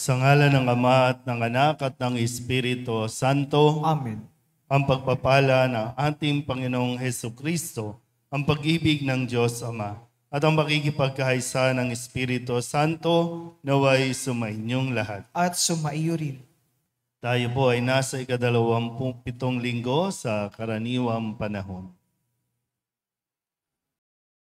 Sa ngalan ng Ama at ng Anak at ng Espiritu Santo. Amen. Ang pagpapala ng ating Panginoong Hesukristo, ang pag-ibig ng Diyos Ama, at ang makikipagkaisa ng Espiritu Santo naway sumainyong lahat. At sumaiyo rin. Tayo po ay nasa ika-27 linggo sa karaniwang panahon.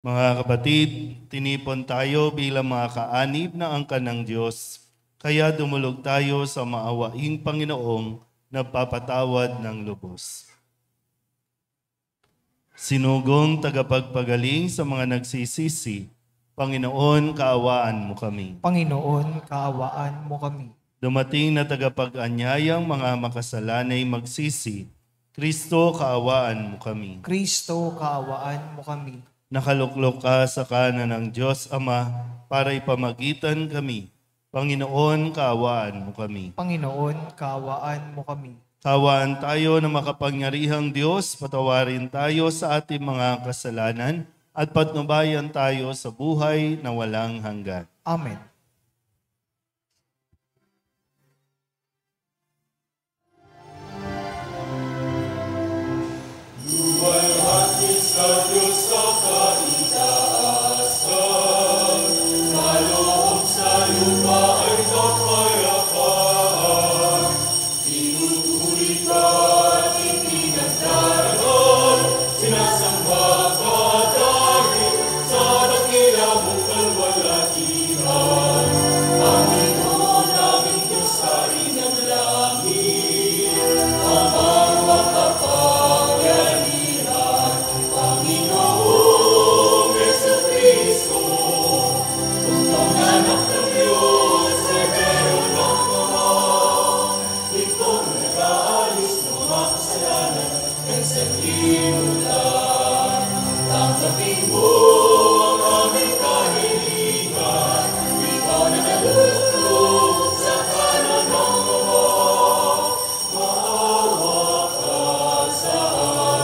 Mga kapatid, tinipon tayo bilang mga kaanib na angkan ng Diyos. Kaya dumulog tayo sa maawaing Panginoong nagpapatawad ng lubos. Sinugong tagapagpagaling sa mga nagsisisi, Panginoon, kaawaan mo kami. Panginoon, kaawaan mo kami. Dumating na tagapag-anyayang mga makasalanay magsisi, Kristo, kaawaan mo kami. Kristo, kaawaan mo kami. Nakaluklok ka sa kanan ng Diyos Ama para ipamagitan kami. Panginoon, kaawaan mo kami. Panginoon, kaawaan mo kami. Kaawaan tayo na makapangyarihang Diyos, patawarin tayo sa ating mga kasalanan at patnubayan tayo sa buhay na walang hanggan. Amen. Luwalhati sa Diyos sa kaitaasan, kaloob sa lupa ay kapayapaan. Pinupuri ka at ipinagdarasal, sinasamba ka dahil sa dakila mong kalwalhatian. Panginoon naming Diyos sa inang langit, amang makapangyarihan. Panginoong Jesucristo, tuntong anak ng Diyos, Cordero ng Ama, ikaw ang nag-aalis ng mga kasalanan ng sanlibutan. Tanggapin mo ang aming kahilingan, ikaw na naluluklok sa kanan ng Ama. Maawa ka sa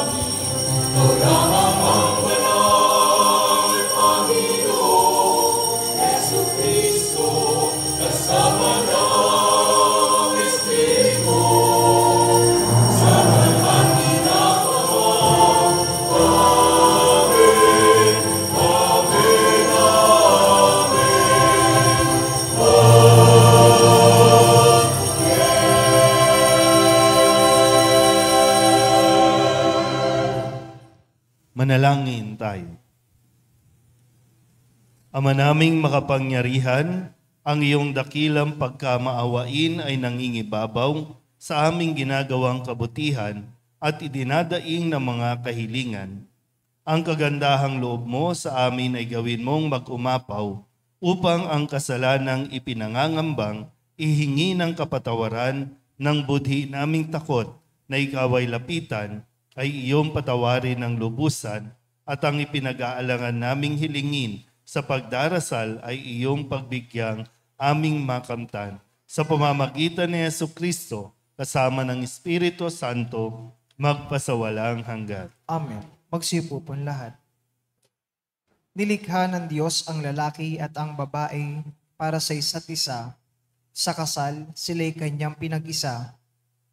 amin, ikaw lamang ang banal, Panginoon Jesucristo, kasama ng Espiritu, sa kalahati ng Ama. Amen, amen, amen. Manalangin tayo. Ama naming makapangyarihan, ang iyong dakilang pagkamaawain ay nangingibabaw sa aming ginagawang kabutihan at idinadaing ng mga kahilingan. Ang kagandahang loob mo sa amin ay gawin mong mag-umapaw upang ang kasalanang ipinangangambang ihingi ng kapatawaran ng budhi naming takot na ikaw ay lapitan ay iyong patawarin ng lubusan at ang ipinag-aalangan naming hilingin sa pagdarasal ay iyong pagbigyang aming makamtan. Sa pamamagitan ni Jesucristo, kasama ng Espiritu Santo, magpasawalang hanggan. Amen. Magsiupo po lahat. Nilikha ng Diyos ang lalaki at ang babae para sa isa't isa Sa kasal, sila'y kanyang pinag-isa.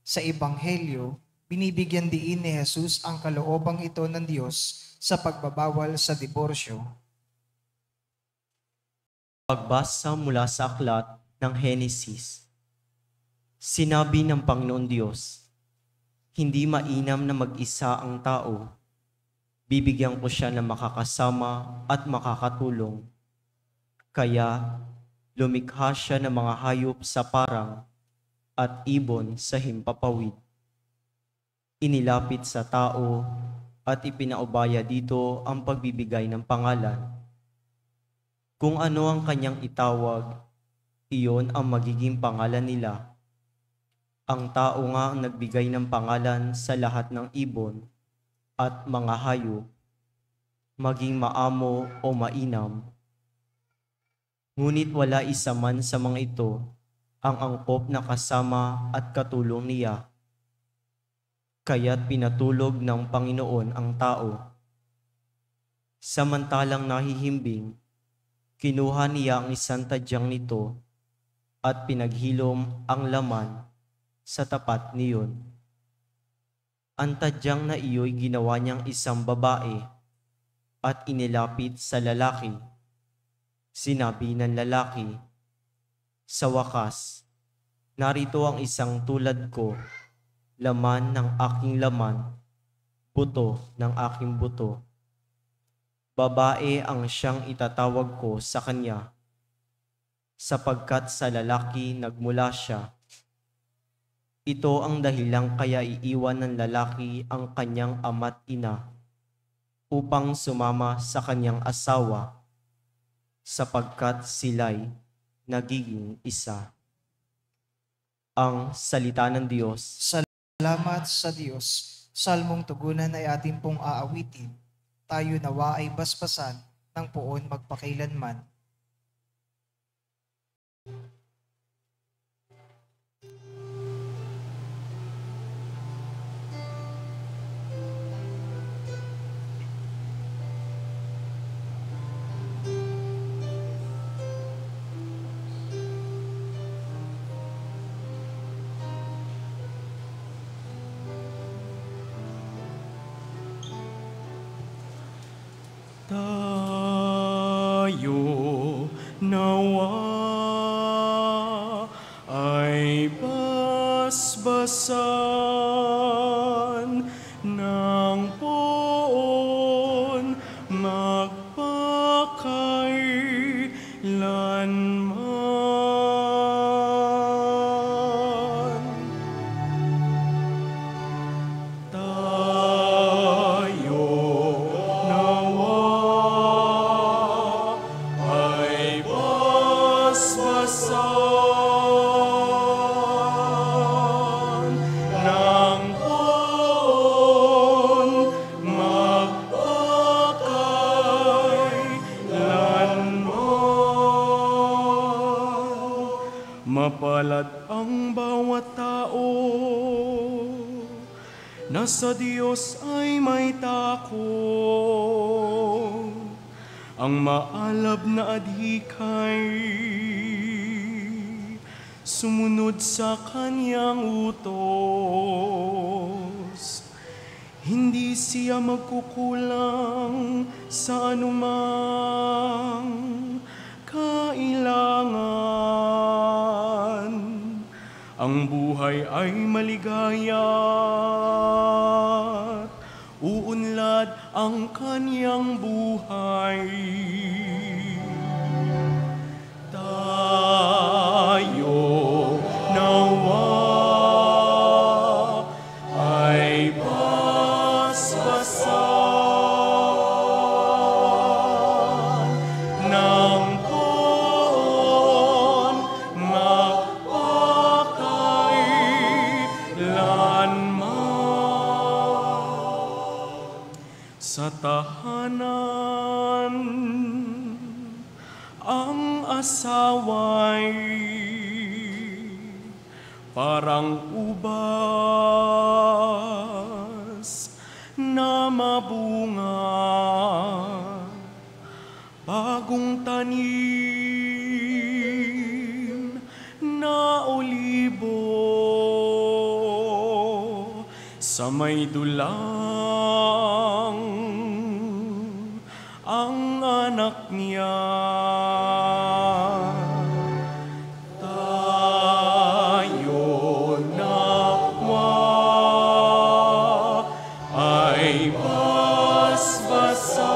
Sa Ebanghelyo, binibigyan diin ni Jesus ang kaloobang ito ng Diyos sa pagbabawal sa diborsyo. Pagbasa mula sa aklat ng Henesis. Sinabi ng Panginoon Diyos, hindi mainam na mag-isa ang tao. Bibigyan ko siya ng makakasama at makakatulong. Kaya lumikha siya ng mga hayop sa parang at ibon sa himpapawid. Inilapit sa tao at ipinaubaya dito ang pagbibigay ng pangalan. Kung ano ang kanyang itawag, iyon ang magiging pangalan nila. Ang tao nga ang nagbigay ng pangalan sa lahat ng ibon at mga hayop, maging maamo o mainam. Ngunit wala isa man sa mga ito ang angkop na kasama at katulong niya. Kaya't pinatulog ng Panginoon ang tao. Samantalang nahihimbing, kinuha niya ang isang tadyang nito at pinaghilom ang laman sa tapat niyon. Ang tadyang na iyo'y ginawa niyang isang babae at inilapit sa lalaki. Sinabi ng lalaki, sa wakas, narito ang isang tulad ko, laman ng aking laman, buto ng aking buto. Babae ang siyang itatawag ko sa kanya, sapagkat sa lalaki nagmula siya. Ito ang dahilang kaya iiwan ng lalaki ang kanyang ama't ina, upang sumama sa kanyang asawa, sapagkat sila'y nagiging isa. Ang salita ng Diyos. Salamat sa Diyos. Salmong tugunan ay ating pong aawitin. Tayo nawa ay basbasan ng poon magpakailanman. Tayo nawa ay basbasan ng poon magpakailanman. Tayo nawa ay basbasan ng poon magpakailanman. Mapalad ang bawat tao na sa Diyos ay may takot. Ang maalab na adhikay sumunod sa kanyang utos. Hindi siya magkukulang sa anumang kailangan. Ang buhay ay maligaya, uunlad ang kanyang buhay. Tayo nawa ay basbasan ng poon magpakailanman. Sa tahanan ang asaway parang ubas na mabunga, bagong tanim na sa may dulang ang anak niya. Tayo nawa ay basbasan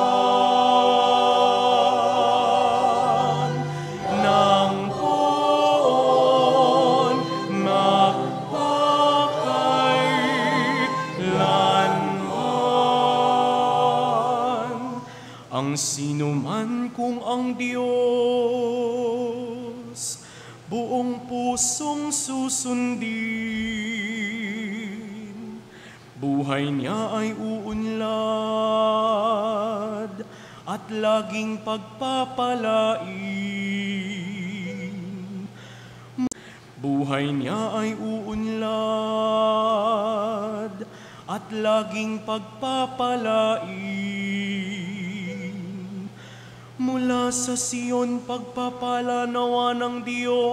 ng buon magpakailanman. Ang sino man kung ang Diyos buong pusong susundin, buhay niya ay uunlad at laging pagpapalain. Buhay niya ay uunlad at laging pagpapalain. Mula sa Sion pagpapala nawa ng Diyos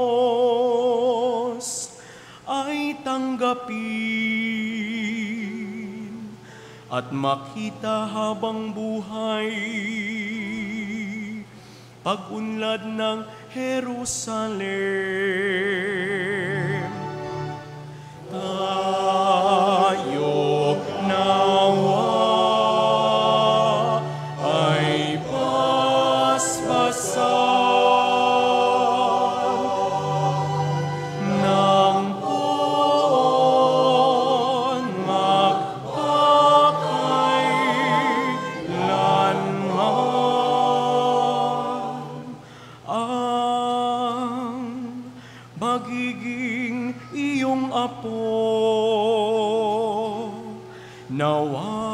ay tanggapin at makita habang buhay pag-unlad ng Jerusalem. Tayo nawa ay basbasan ng buon magpakailanman. Ang magiging iyong apo nawa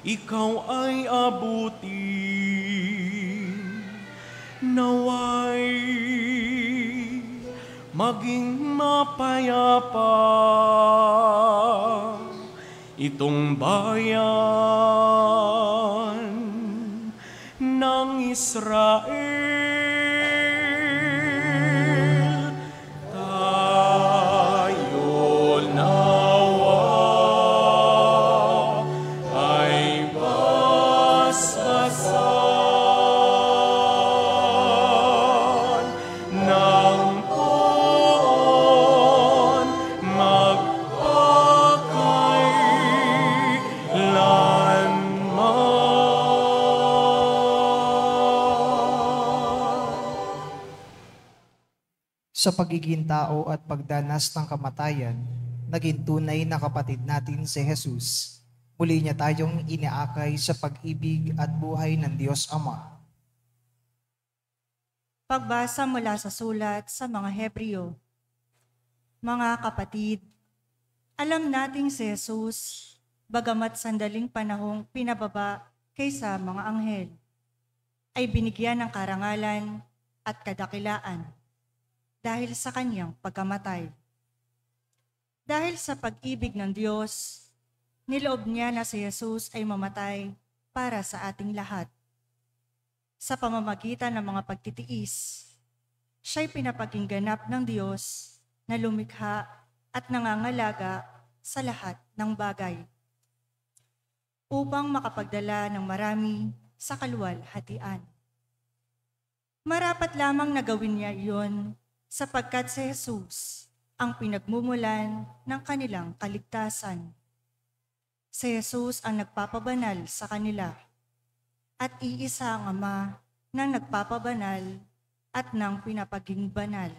ikaw ay abutin, naway maging mapayapa itong bayan ng Israel. Tayo nawa ay basbasan ng buon magpakailanman. Sa pagiging tao at pagdanas ng kamatayan, naging tunay na kapatid natin si Jesus. Muli niya tayong iniakay sa pag-ibig at buhay ng Diyos Ama. Pagbasa mula sa sulat sa mga Hebreo. Mga kapatid, alam nating si Jesus, bagamat sandaling panahong pinababa kaysa mga anghel, ay binigyan ng karangalan at kadakilaan dahil sa kanyang pagkamatay. Dahil sa pag-ibig ng Diyos, niloob niya na si Jesus ay mamatay para sa ating lahat. Sa pamamagitan ng mga pagtitiis, siya'y pinapakingganap ng Diyos na lumikha at nangangalaga sa lahat ng bagay upang makapagdala ng marami sa kaluwalhatian. Marapat lamang na gawin niya iyon sapagkat si Jesus ang pinagmumulan ng kanilang kaligtasan. Si Jesus ang nagpapabanal sa kanila at iisa ang Ama na nagpapabanal at nang pinapaging banal.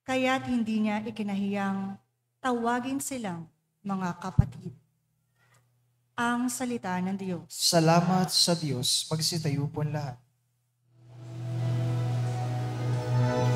Kaya't hindi niya ikinahiyang tawagin silang mga kapatid. Ang salita ng Diyos. Salamat sa Diyos. Magsitayo po lahat. Alleluia.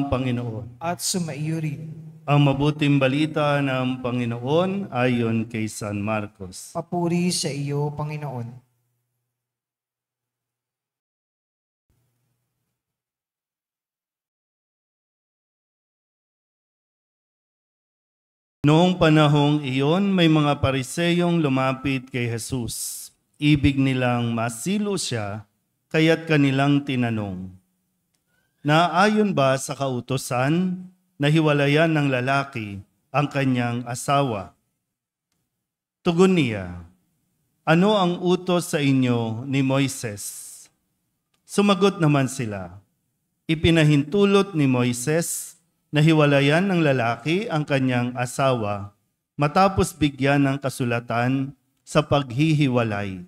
ang Panginoon. at sumaiyo rin. Ang mabuting balita ng Panginoon ayon kay San Marcos. Papuri sa iyo, Panginoon. Noong panahong iyon, may mga pariseyong lumapit kay Jesus. Ibig nilang masilo siya, kaya't kanilang tinanong, "Naayon ba sa kautusan na hiwalayan ng lalaki ang kanyang asawa?" Tugon niya, "Ano ang utos sa inyo ni Moises?" Sumagot naman sila, "Ipinahintulot ni Moises na hiwalayan ng lalaki ang kanyang asawa matapos bigyan ng kasulatan sa paghihiwalay."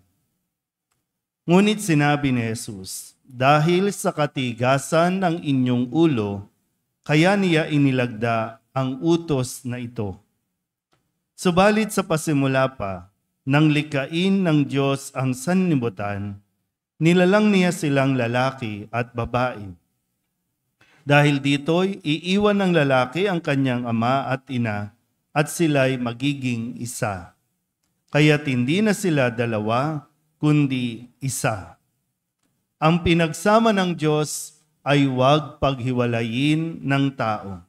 Ngunit sinabi ni Jesus, "Dahil sa katigasan ng inyong ulo, kaya niya inilagda ang utos na ito. Subalit sa pasimula pa, nang likain ng Diyos ang sanlibutan, nilalang niya silang lalaki at babae. Dahil dito'y iiwan ng lalaki ang kanyang ama at ina at sila'y magiging isa. Kaya't hindi na sila dalawa, kundi isa. Ang pinagsama ng Diyos ay huwag paghiwalayin ng tao."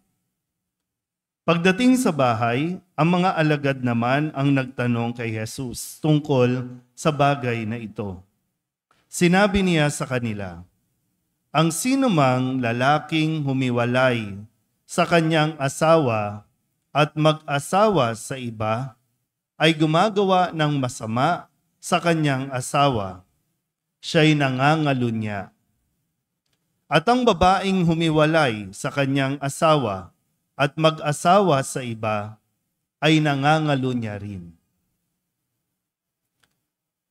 Pagdating sa bahay, ang mga alagad naman ang nagtanong kay Jesus tungkol sa bagay na ito. Sinabi niya sa kanila, "Ang sinumang lalaking humiwalay sa kanyang asawa at mag-asawa sa iba ay gumagawa ng masama sa kanyang asawa. Siya'y nangangalunya. At ang babaeng humiwalay sa kanyang asawa at mag-asawa sa iba ay nangangalunya rin."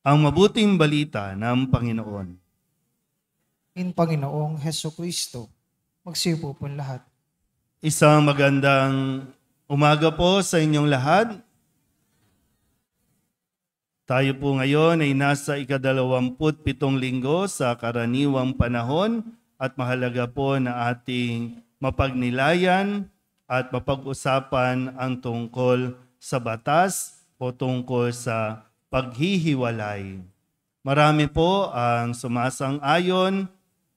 Ang mabuting balita ng Panginoon. In Panginoong Heso Kristo, magsipo po lahat. Isang magandang umaga po sa inyong lahat. Tayo po ngayon ay nasa ika-27 linggo sa karaniwang panahon at mahalaga po na ating mapagnilayan at mapag-usapan ang tungkol sa batas o tungkol sa paghihiwalay. Marami po ang sumasang-ayon,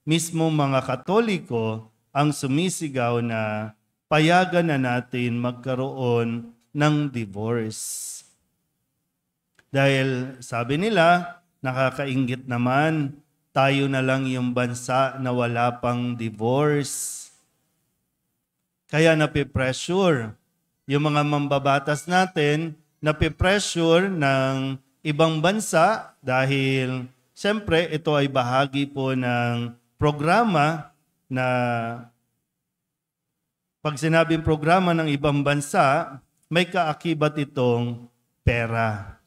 mismo mga Katoliko ang sumisigaw na payagan na natin magkaroon ng divorce. Dahil sabi nila, nakakainggit naman, tayo na lang yung bansa na wala pang divorce. Kaya napipressure yung mga mambabatas natin, napipressure ng ibang bansa dahil siyempre ito ay bahagi po ng programa na pag sinabing programa ng ibang bansa, may kaakibat itong pera.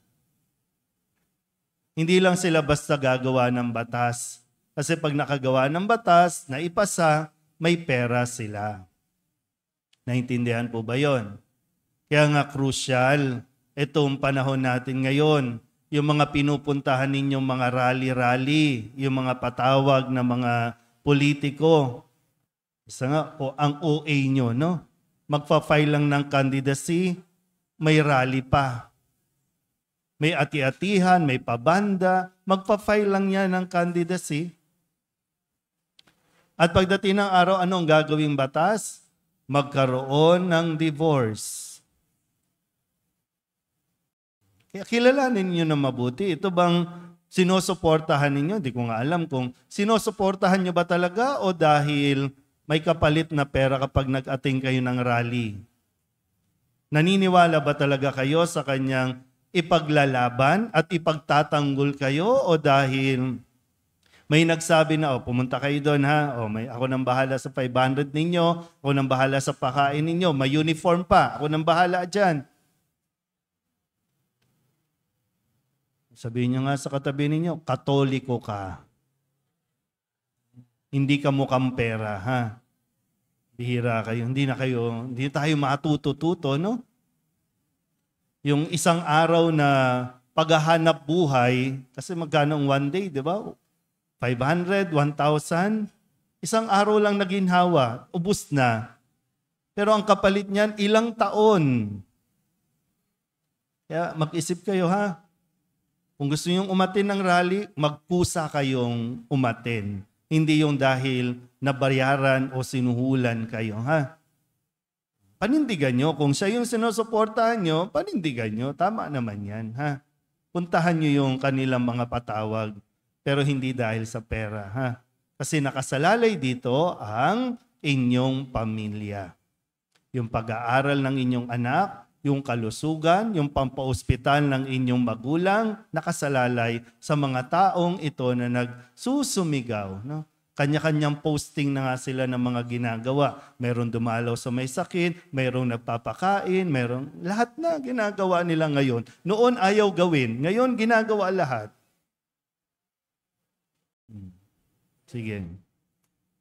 Hindi lang sila basta gagawa ng batas. Kasi pag nakagawa ng batas, na ipasa, may pera sila. Naintindihan po ba yon? Kaya nga crucial itong panahon natin ngayon. Yung mga pinupuntahan ninyong mga rally-rally, yung mga patawag na mga politiko. Isa nga, ang OA nyo, no? Magpa-file lang ng candidacy, may rally pa. May ati-atihan, may pabanda, magpa-file lang yan ng candidacy. At pagdating ng araw, anong gagawing batas? Magkaroon ng divorce. Kaya kilalanin niyo na mabuti. Ito bang sinusuportahan ninyo? Hindi ko nga alam kung sinusuportahan niyo ba talaga o dahil may kapalit na pera kapag nag-ating kayo ng rally. Naniniwala ba talaga kayo sa kanyang ipaglalaban at ipagtatanggol kayo o dahil may nagsabi na, pumunta kayo doon ha, ako nang bahala sa 500 ninyo, ako nang bahala sa pakain ninyo, may uniform pa, ako nang bahala dyan. Sabihin nyo nga sa katabi ninyo, Katoliko ka. Hindi ka mukhang pera, ha? Bihira kayo. Hindi tayo matututo, no? Yung isang araw na paghahanap buhay, kasi magkano ang one day, di ba? 500, 1,000. Isang araw lang naginhawa, ubus na. Pero ang kapalit niyan, ilang taon. Kaya mag-isip kayo ha. Kung gusto niyong umatin ng rally, magpusa kayong umatin. Hindi yung dahil nabayaran o sinuhulan kayo ha. Panindigan nyo. Kung siya yung sinusuportahan nyo, panindigan nyo. Tama naman yan ha. Puntahan nyo yung kanilang mga patawag. Pero hindi dahil sa pera ha. Kasi nakasalalay dito ang inyong pamilya. Yung pag-aaral ng inyong anak, yung kalusugan, yung pampaospital ng inyong magulang, nakasalalay sa mga taong ito na nagsusumigaw. No? Kanya-kanyang posting na nga sila ng mga ginagawa. Mayroong dumalaw sa may sakit, mayroong nagpapakain, mayroong lahat na ginagawa nila ngayon. Noon ayaw gawin, ngayon ginagawa lahat. Sige.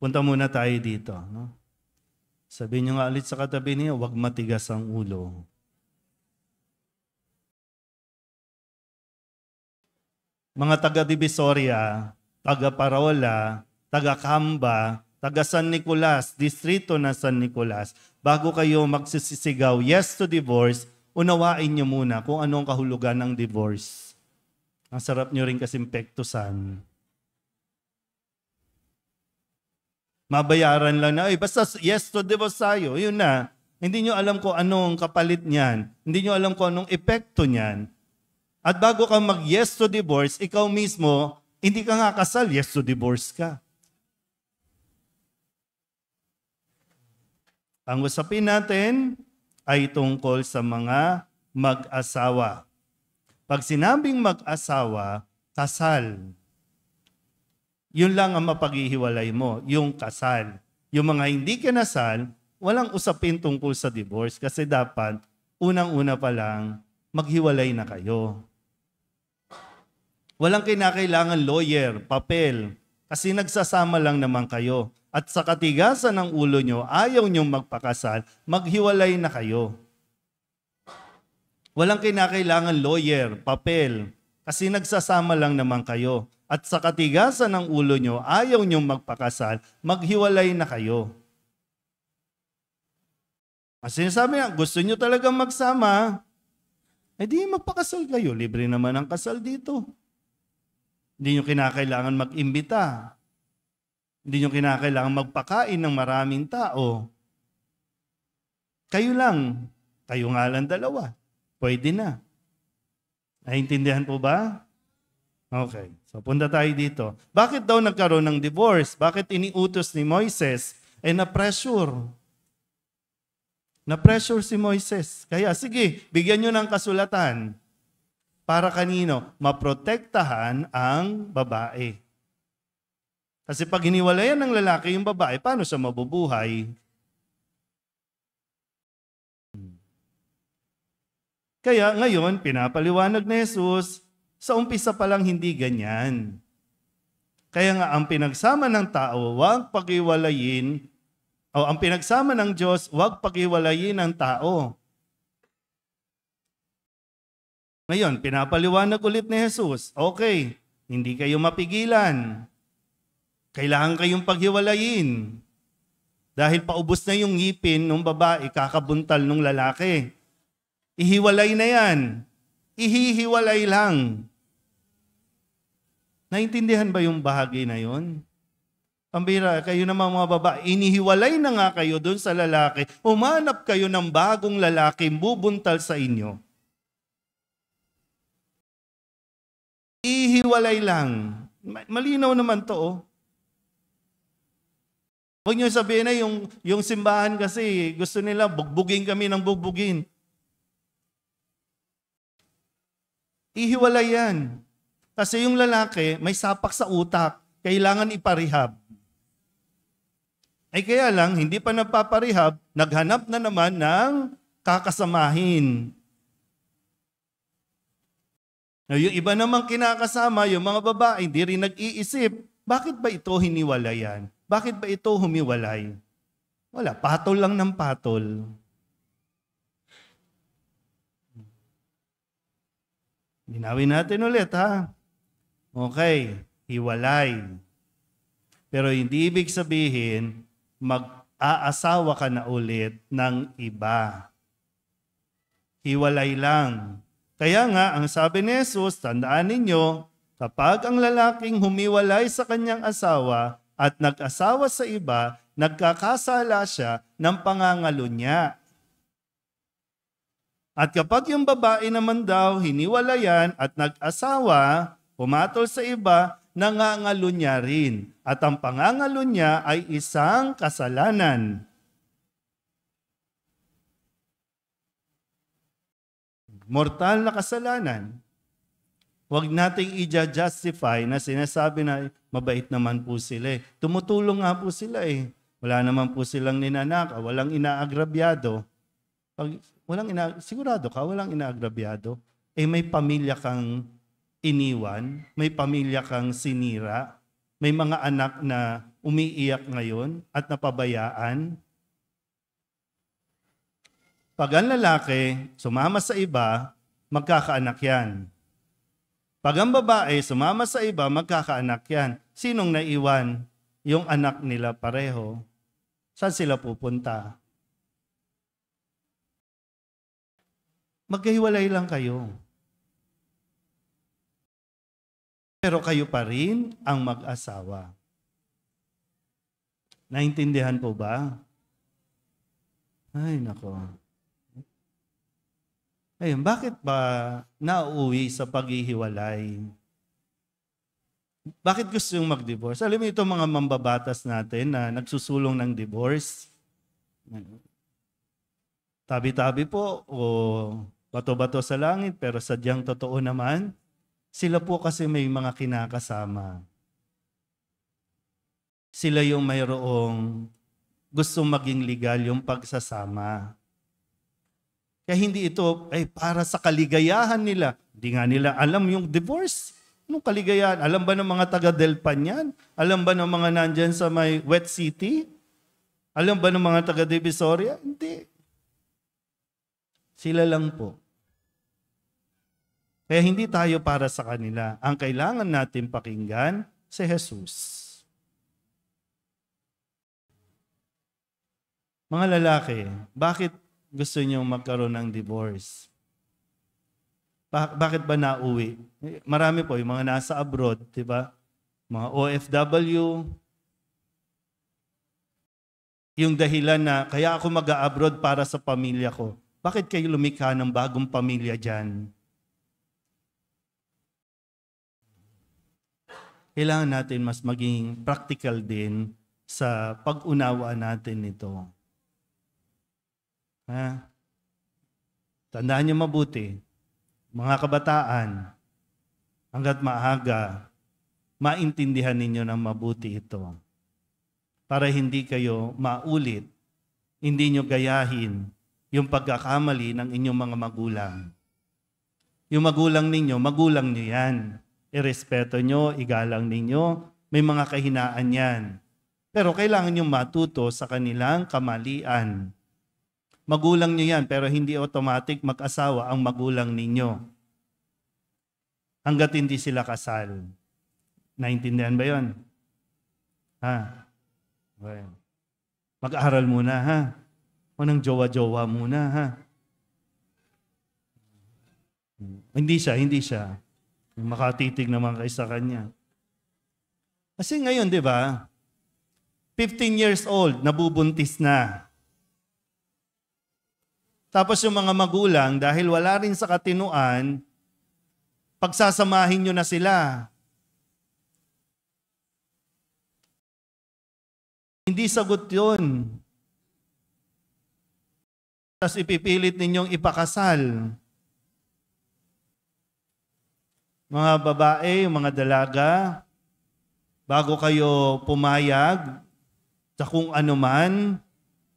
Punta muna tayo dito. No? Sabihin nyo nga ulit sa katabi niyo, huwag matigas ang ulo. Mga taga-Divisoria, taga-Parola, taga-Camba, taga-San Nicolas, distrito na San Nicolas, bago kayo magsisisigaw, yes to divorce, unawain nyo muna kung anong kahulugan ng divorce. Ang sarap nyo rin kasing pektusan. Mabayaran lang na, basta yes to divorce tayo, yun na. Hindi nyo alam kung anong kapalit niyan. Hindi nyo alam kung anong epekto niyan. At bago ka mag-yes to divorce, ikaw mismo, hindi ka nga kasal, yes to divorce ka. Ang usapin natin ay tungkol sa mga mag-asawa. Pag sinabing mag-asawa, kasal. Yun lang ang mapaghihiwalay mo, yung kasal. Yung mga hindi kinasal, walang usapin tungkol sa divorce kasi dapat unang-una pa lang maghiwalay na kayo. Walang kinakailangan lawyer, papel, kasi nagsasama lang naman kayo. At sa katigasan ng ulo nyo, ayaw nyong magpakasal, maghiwalay na kayo. Walang kinakailangan lawyer, papel, kasi nagsasama lang naman kayo. At sa katigasan ng ulo nyo, ayaw nyong magpakasal, maghiwalay na kayo. Kasi sinasabi nga, gusto nyo talagang magsama, di magpakasal kayo. Libre naman ang kasal dito. Hindi nyo kinakailangan mag-imbita. Hindi nyo kinakailangan magpakain ng maraming tao. Kayo lang. Kayo nga lang dalawa. Pwede na. Naintindihan po ba? Okay. So punta tayo dito. Bakit daw nagkaroon ng divorce? Bakit iniutos ni Moises? Na-pressure. Na-pressure si Moises. Kaya sige, bigyan nyo ng kasulatan. Para kanino? Maprotektahan ang babae. Kasi pag hiniwalayan ng lalaki yung babae, paano siya mabubuhay? Kaya ngayon, pinapaliwanag ni Jesus, sa umpisa pa lang hindi ganyan. Kaya nga ang pinagsama ng tao, huwag paghiwalayin, o ang pinagsama ng Diyos, huwag paghiwalayin ng tao. Ngayon, pinapaliwanag ulit ni Jesus, okay, hindi kayo mapigilan. Kailangan kayong paghiwalayin. Dahil paubos na yung ngipin ng babae, kakabuntal ng lalaki. Ihiwalay na yan. Ihihiwalay lang. Naintindihan ba yung bahagi na yun? Pambira, kayo naman mga babae, inihiwalay na nga kayo doon sa lalaki. Umanap kayo ng bagong lalaki, bubuntal sa inyo. Ihiwalay lang. Malinaw naman to, oh. Huwag niyo sabihin na yung simbahan kasi gusto nila bugbugin kami ng bugbugin. Ihiwalay yan. Kasi yung lalaki may sapak sa utak. Kailangan iparehab. Ay kaya lang, hindi pa nagpaparehab, naghanap na naman ng kakasamahin. Yung iba namang kinakasama, yung mga babae, hindi rin nag-iisip. Bakit ba ito hiniwalayan? Bakit ba ito humiwalay? Wala, patol lang ng patol. Linawin natin ulit ha. Okay, hiwalay. Pero hindi ibig sabihin, mag-aasawa ka na ulit ng iba. Hiwalay lang. Kaya nga, ang sabi ni Jesus, tandaan ninyo, kapag ang lalaking humiwalay sa kanyang asawa at nag-asawa sa iba, nagkakasala siya ng pangangalunya. At kapag yung babae naman daw hiniwalayan at nag-asawa, pumatol sa iba, nangangalunya rin. At ang pangangalunya ay isang kasalanan. Mortal na kasalanan. Huwag nating i-justify na sinasabi na mabait naman po sila. Tumutulong nga po sila eh. Wala naman po silang ninanakaw, walang inaagrabyado. Pag sigurado ka, walang inaagrabyado. Eh may pamilya kang iniwan, may pamilya kang sinira, may mga anak na umiiyak ngayon at napabayaan. Pag ang lalaki sumama sa iba, magkakaanak yan. Pag ang babae sumama sa iba, magkakaanak yan. Sinong naiwan? Yung anak nila pareho. Saan sila pupunta? Magkahiwalay lang kayo. Pero kayo pa rin ang mag-asawa. Naintindihan po ba? Ay, nako. Ayun, bakit ba nauuwi sa paghihiwalay? Bakit gusto yung mag-divorce? Alam mo itong mga mambabatas natin na nagsusulong ng divorce. Tabi-tabi po o bato-bato sa langit pero sadyang totoo naman. Sila po kasi may mga kinakasama. Sila yung mayroong gusto maging legal yung pagsasama. Kaya hindi ito ay para sa kaligayahan nila. Hindi nga nila alam yung divorce. Anong kaligayahan? Alam ba ng mga taga-Delpan yan? Alam ba ng mga nandyan sa may Wet City? Alam ba ng mga taga-Divisoria? Hindi. Sila lang po. Kaya hindi tayo para sa kanila. Ang kailangan natin pakinggan si Jesus. Mga lalaki, bakit gusto niyo magkaroon ng divorce? Bakit ba nauwi? Marami po, yung mga nasa abroad, di ba? Mga OFW. Yung dahilan na, kaya ako mag-a-abroad para sa pamilya ko. Bakit kayo lumikha ng bagong pamilya dyan? Kailangan natin mas maging practical din sa pag-unawaan natin nito. Ha? Tandaan niyo mabuti, mga kabataan, hanggat maaga, maintindihan ninyo ng mabuti ito. Para hindi kayo maulit, hindi nyo gayahin yung pagkakamali ng inyong mga magulang. Yung magulang ninyo, magulang nyo yan. Irespeto nyo, igalang ninyo, may mga kahinaan yan. Pero kailangan nyo matuto sa kanilang kamalian. Magulang nyo yan, pero hindi automatic mag-asawa ang magulang ninyo. Hanggat hindi sila kasal. Naintindihan ba yun? Ha? Well, mag-aaral muna, ha? Unang jowa-jowa muna, ha? Hindi siya. Makatitig naman kayo sa kanya. Kasi ngayon, di ba? 15 years old, nabubuntis na. Tapos yung mga magulang, dahil wala rin sa katinuan, pagsasamahin nyo na sila. Hindi sagot yun. Tapos ipipilit ninyong ipakasal. Mga babae, mga dalaga, bago kayo pumayag sa kung ano man,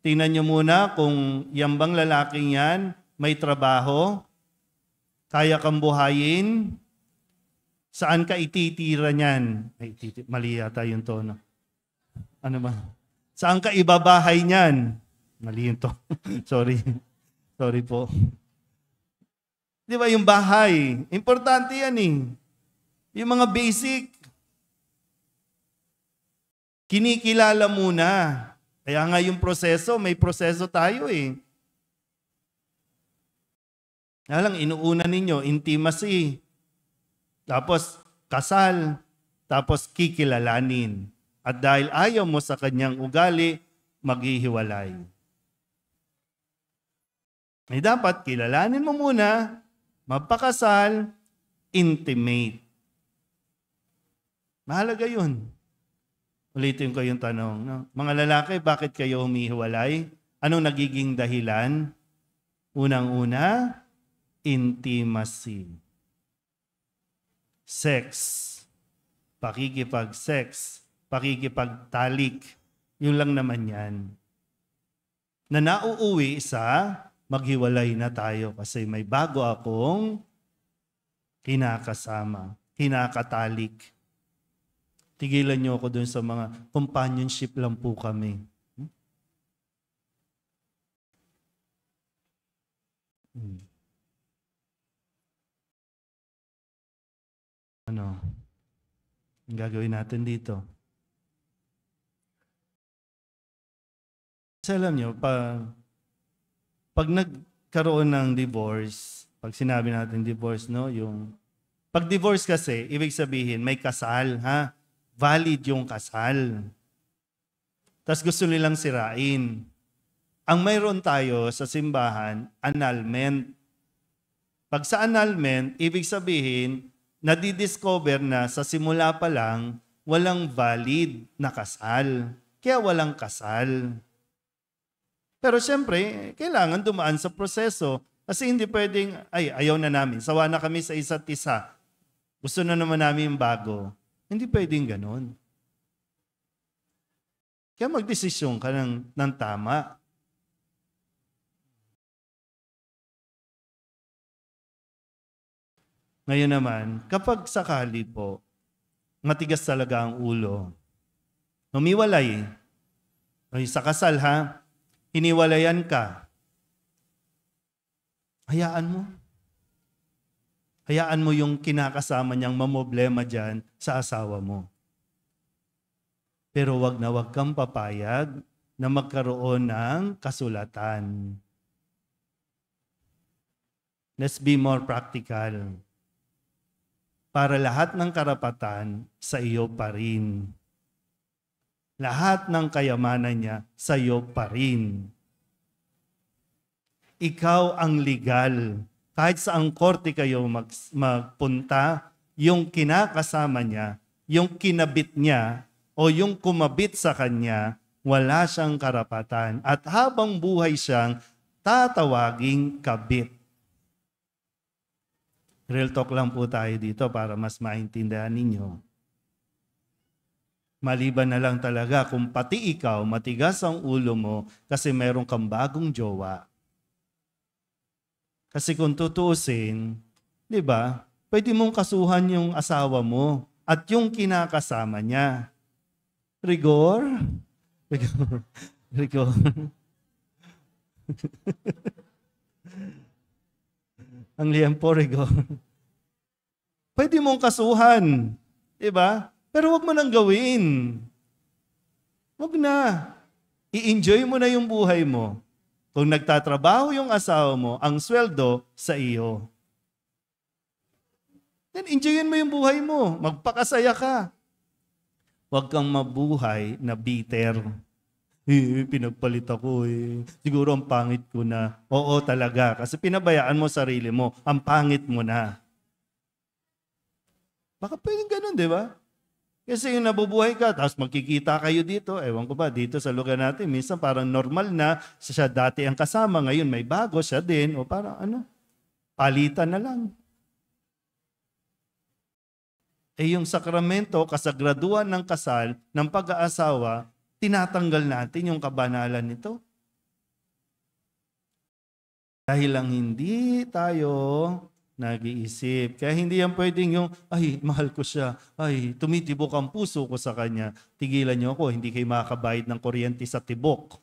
tingnan nyo muna kung yung bang lalaking yan may trabaho, kaya kang buhayin, saan ka ititira niyan? Mali yata yung tono. Ano ba? Saan ka ibabahay niyan? Mali yung tono. Sorry po. Di ba yung bahay? Importante yan eh. Yung mga basic. Kinikilala muna. Kaya nga yung proseso, may proseso tayo eh. Kaya lang, inuuna ninyo, intimacy. Tapos, kasal. Tapos, kikilalanin. At dahil ayaw mo sa kanyang ugali, maghihiwalay. Ay dapat, kilalanin mo muna, magpakasal, intimate. Mahalaga yun. Ulitin ko yung tanong. No? Mga lalaki, bakit kayo humihiwalay? Anong nagiging dahilan? Unang-una, intimacy. Sex. Pakikipag-sex. Pakikipagtalik. Yun lang naman yan. Na nauuwi sa maghiwalay na tayo kasi may bago akong kinakasama, kinakatalik. Tigilan niyo ako dun sa mga companionship lang po kami. Ano? Ang gagawin natin dito? Kasi alam niyo, pag nagkaroon ng divorce, pag sinabi natin divorce, no, yung pag divorce kasi, ibig sabihin may kasal, ha? Valid yung kasal. Tapos gusto nilang sirain. Ang mayroon tayo sa simbahan, annulment. Pag sa annulment, ibig sabihin, nadidiscover na sa simula pa lang, walang valid na kasal. Kaya walang kasal. Pero siyempre, kailangan dumaan sa proseso. Kasi hindi pwedeng, ayaw na namin. Sawa na kami sa isa't isa. Gusto na naman namin yung bago. Hindi pwedeng ganon. Kaya magdesisyon ka ng tama. Ngayon naman, kapag sakali po, matigas talaga ang ulo. Humiwalay. Sa kasal ha, hiniwalayan ka. Hayaan mo. Hayaan mo yung kinakasama niyang mamoblema dyan sa asawa mo. Pero wag na wag kang papayag na magkaroon ng kasulatan. Let's be more practical. Para lahat ng karapatan sa iyo pa rin. Lahat ng kayamanan niya sa iyo pa rin. Ikaw ang legal. Kahit saang korte kayo magpunta, yung kinakasama niya, yung kinabit niya, o yung kumabit sa kanya, wala siyang karapatan. At habang buhay siyang tatawaging kabit. Real talk lang po tayo dito para mas maintindihan ninyo. Maliban na lang talaga kung pati ikaw, matigas ang ulo mo kasi meron kang bagong jowa. Kasi kung tutuusin, di ba, pwede mong kasuhan yung asawa mo at yung kinakasama niya. Rigor? Rigor. Rigor. Ang liempo, rigor. Pwede mong kasuhan. Di ba? Pero wag mo nang gawin. Wag na. I-enjoy mo na yung buhay mo. Kung nagtatrabaho yung asawa mo, ang sweldo sa iyo. Then enjoyin mo yung buhay mo. Magpakasaya ka. Huwag kang mabuhay na bitter. Pinagpalit ako eh. Siguro ang pangit ko na. Oo talaga. Kasi pinabayaan mo sarili mo. Ang pangit mo na. Baka pwedeng ganun, di ba? Kasi yung nabubuhay ka, tapos magkikita kayo dito, ewan ko ba, dito sa lugar natin, minsan parang normal na, siya dati ang kasama, ngayon may bago, siya din, o parang palitan na lang. Yung sakramento, kasagraduan ng kasal, ng pag-aasawa, tinatanggal natin yung kabanalan nito. Dahil lang hindi tayo nag-iisip. Kaya hindi yan pwedeng yung, mahal ko siya. Tumitibok ang puso ko sa kanya. Tigilan niyo ako, hindi kayo makakabayad ng kuryente sa tibok.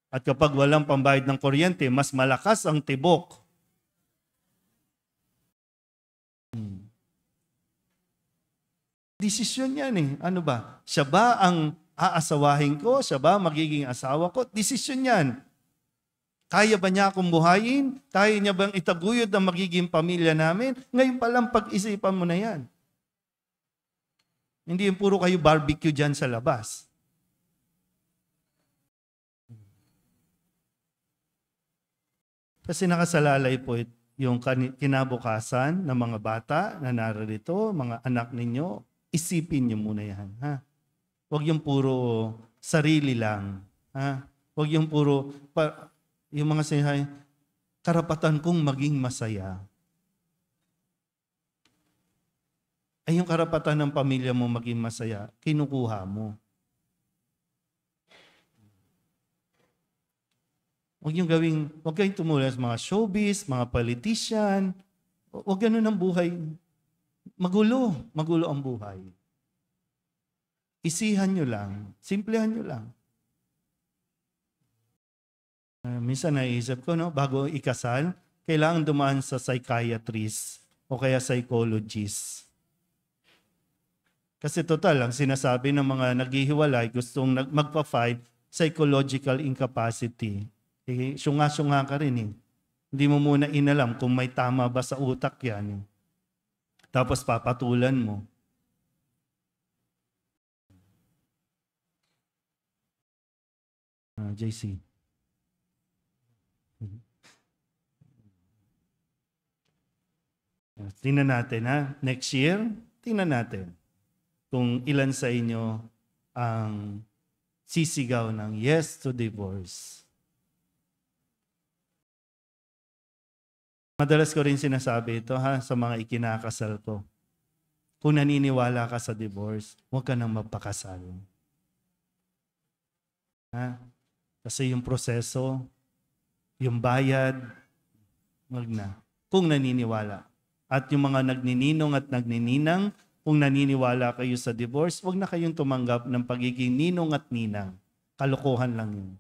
At kapag walang pambayad ng kuryente, mas malakas ang tibok. Desisyon yan eh. Ano ba? Siya ba ang aasawahin ko? Siya ba magiging asawa ko? Desisyon yan. Kaya ba niya akong buhayin? Kaya niya bang itaguyod ang magiging pamilya namin? Ngayon pa lang pag-isipan mo na yan. Hindi yung puro kayo barbecue dyan sa labas. Kasi nakasalalay po yung kinabukasan ng mga bata na narito, mga anak ninyo, isipin niyo muna yan. Ha? Huwag yung puro sarili lang. Ha? Huwag yung puro, yung mga sinahay, karapatan kong maging masaya. Ay yung karapatan ng pamilya mo maging masaya, kinukuha mo. Huwag kayong tumulong sa mga showbiz, mga politician. Huwag ganun ang buhay. Magulo ang buhay. Isihan nyo lang, simplehan nyo lang. Minsan naisip ko, bago ikasal, kailangan dumaan sa psychiatrist o kaya psychologist. Kasi total, ang sinasabi ng mga naghihiwalay, gustong magpa-fight, psychological incapacity. Syunga-syunga ka rin eh. Hindi mo muna inalam kung may tama ba sa utak yan. Tapos papatulan mo. JC. Tingnan natin next year, tingnan natin kung ilan sa inyo ang sisigaw ng yes to divorce. Madalas ko rin sinasabi ito sa mga ikinakasal ko. Kung naniniwala ka sa divorce, huwag ka nang magpakasal. Kasi yung proseso, yung bayad, wag na. Kung naniniwala. At yung mga nagnininong at nagnininang, kung naniniwala kayo sa divorce, huwag na kayong tumanggap ng pagiging ninong at ninang. Kalokohan lang yun.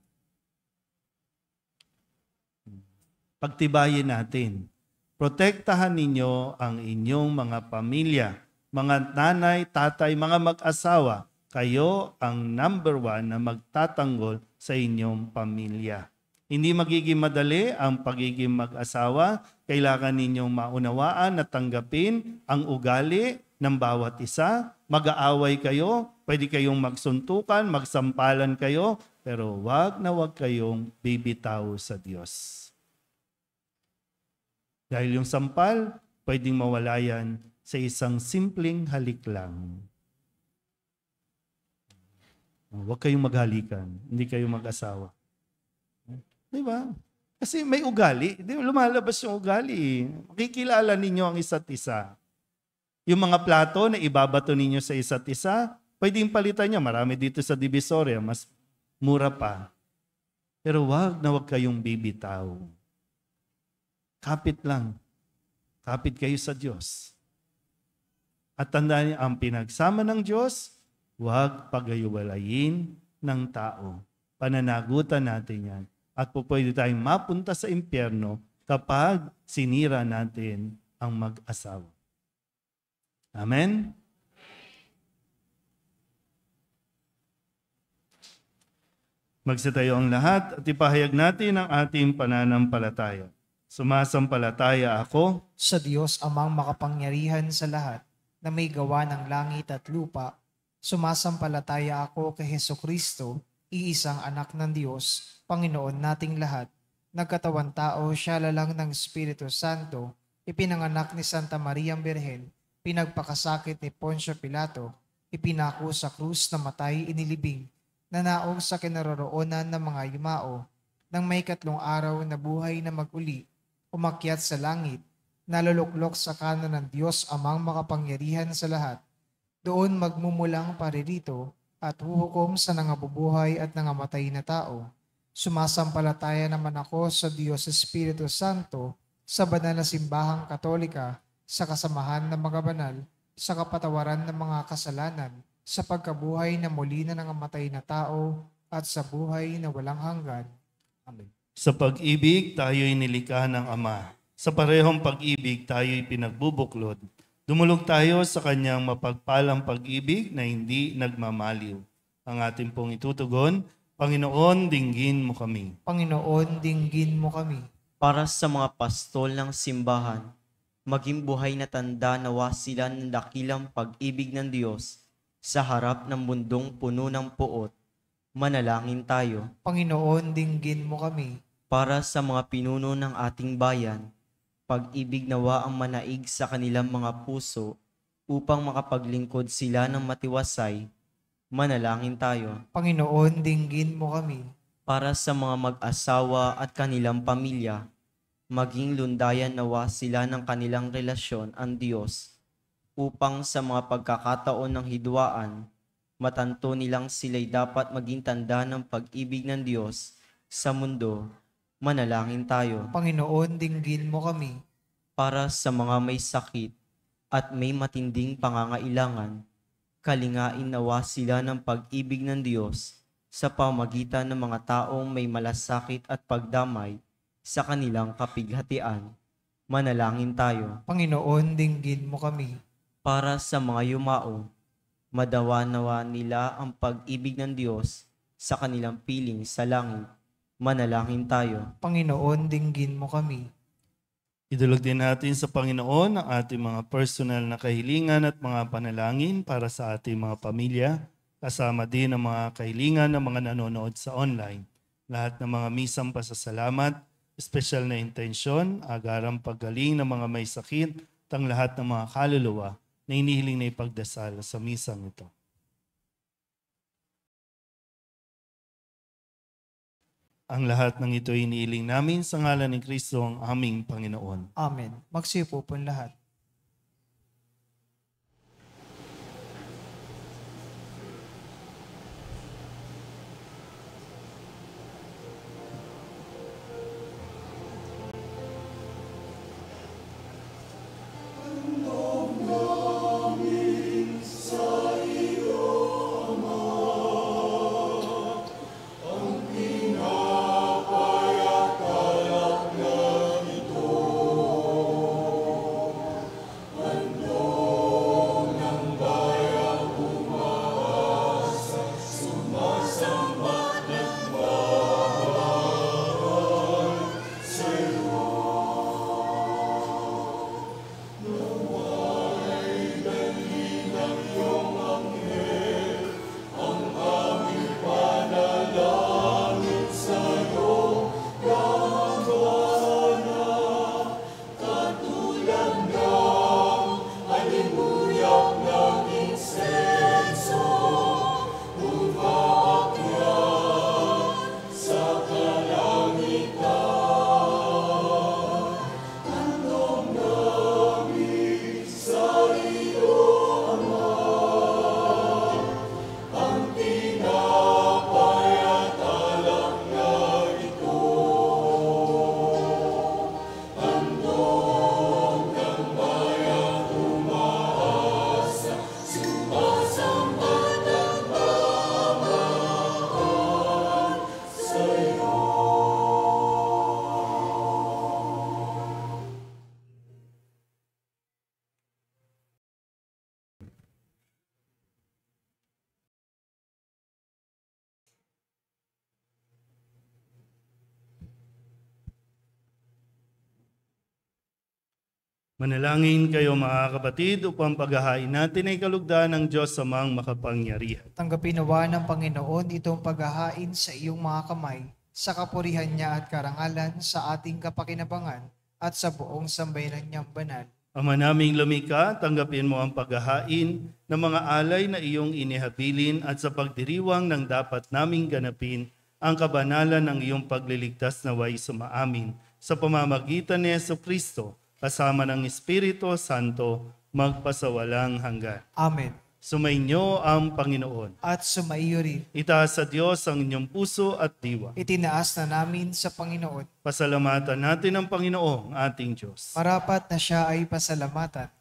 Pagtibayin natin. Protektahan ninyo ang inyong mga pamilya, mga nanay, tatay, mga mag-asawa. Kayo ang number 1 na magtatanggol sa inyong pamilya. Hindi magiging madali ang pagiging mag-asawa. Kailangan ninyong maunawaan at tanggapin ang ugali ng bawat isa. Mag-aaway kayo, pwede kayong magsuntukan, magsampalan kayo, pero wag kayong bibitaw sa Diyos. Dahil yung sampal, pwedeng mawala yan sa isang simpleng halik lang. Huwag kayong maghalikan, hindi kayong mag-asawa. Di ba? Kasi may ugali. Lumalabas yung ugali. Makikilala ninyo ang isa't isa. Yung mga plato na ibabato ninyo sa isa't isa, pwedeng palitan niya. Marami dito sa Divisoria, mas mura pa. Pero wag kayong bibitaw. Kapit lang. Kapit kayo sa Diyos. At tandaan niyo, ang pinagsama ng Diyos, huwag pagayuwalayin ng tao. Pananagutan natin yan. At pwede tayong mapunta sa impyerno kapag sinira natin ang mag-asawa. Amen? Magsitayo ang lahat at ipahayag natin ang ating pananampalataya. Sumasampalataya ako sa Diyos amang makapangyarihan sa lahat na may gawa ng langit at lupa. Sumasampalataya ako kay Hesukristo, iisang anak ng Diyos, Panginoon nating lahat. Nagkatawan tao, siya lalang ng Espiritu Santo, ipinanganak ni Santa Maria Birhen, pinagpakasakit ni Poncio Pilato, ipinako sa krus na matay inilibing, nanaog sa kinaroroonan ng mga yumao, nang may 3 araw na buhay na mag-uli, umakyat sa langit, naluluklok sa kanan ng Diyos amang makapangyarihan sa lahat. Doon magmumulang paririto at huhukom sa nangabubuhay at nangamatay na tao. Sumasampalataya naman ako sa Diyos Espiritu Santo, sa banal na simbahang katolika, sa kasamahan ng mga banal, sa kapatawaran ng mga kasalanan, sa pagkabuhay na muli na nangamatay na tao, at sa buhay na walang hanggan. Amen. Sa pag-ibig, tayo'y nilikha ng Ama. Sa parehong pag-ibig, tayo'y pinagbubuklod. Dumulog tayo sa kanyang mapagpalang pag-ibig na hindi nagmamaliw. Ang ating pong itutugon, Panginoon, dinggin mo kami. Panginoon, dinggin mo kami. Para sa mga pastol ng simbahan, maging buhay na tanda nawa sila ng dakilang pag-ibig ng Diyos sa harap ng mundong puno ng puot. Manalangin tayo. Panginoon, dinggin mo kami. Para sa mga pinuno ng ating bayan, pag-ibig nawa ang manaig sa kanilang mga puso upang makapaglingkod sila ng matiwasay. Manalangin tayo. Panginoon, dinggin mo kami. Para sa mga mag-asawa at kanilang pamilya, maging lundayan nawa sila ng kanilang relasyon ang Diyos upang sa mga pagkakataon ng hidwaan, matanto nilang sila'y dapat maging tanda ng pag-ibig ng Diyos sa mundo. Manalangin tayo. Panginoon, dinggin mo kami. Para sa mga may sakit at may matinding pangangailangan, kalingain nawa sila ng pag-ibig ng Diyos sa pamagitan ng mga taong may malasakit at pagdamay sa kanilang kapighatian. Manalangin tayo. Panginoon, dinggin mo kami. Para sa mga yumao, madawa-nawa nila ang pag-ibig ng Diyos sa kanilang piling sa langit. Manalangin tayo. Panginoon, dinggin mo kami. Idulog din natin sa Panginoon ang ating mga personal na kahilingan at mga panalangin para sa ating mga pamilya, kasama din ang mga kahilingan ng mga nanonood sa online. Lahat ng mga misang pasasalamat, espesyal na intensyon, agarang paggaling ng mga may sakit, at ang lahat ng mga kaluluwa na inihiling na ipagdasal sa misang ito. Ang lahat ng ito iniiling namin sa ngalan ni Kristo ang aming Panginoon. Amen. Magsiupo po lahat. Manalangin kayo mga kapatid upang paghahain natin ay kalugdan ng Diyos Amang makapangyarihan. Tanggapin nawa ng Panginoon itong paghahain sa iyong mga kamay, sa kapurihan niya at karangalan, sa ating kapakinabangan, at sa buong sambayanan niyang banal. Ama naming lumikha, tanggapin mo ang paghahain ng mga alay na iyong inihabilin at sa pagdiriwang ng dapat naming ganapin ang kabanalan ng iyong pagliligtas naway sumaamin sa pamamagitan ni Jesucristo, kasama ng Espiritu Santo, magpasawalang hanggan. Amen. Sumainyo ang Panginoon. At sumaiyo rin. Itaas sa Diyos ang inyong puso at diwa. Itinaas na namin sa Panginoon. Pasalamatan natin ang Panginoong ating Diyos. Marapat na siya ay pasalamatan.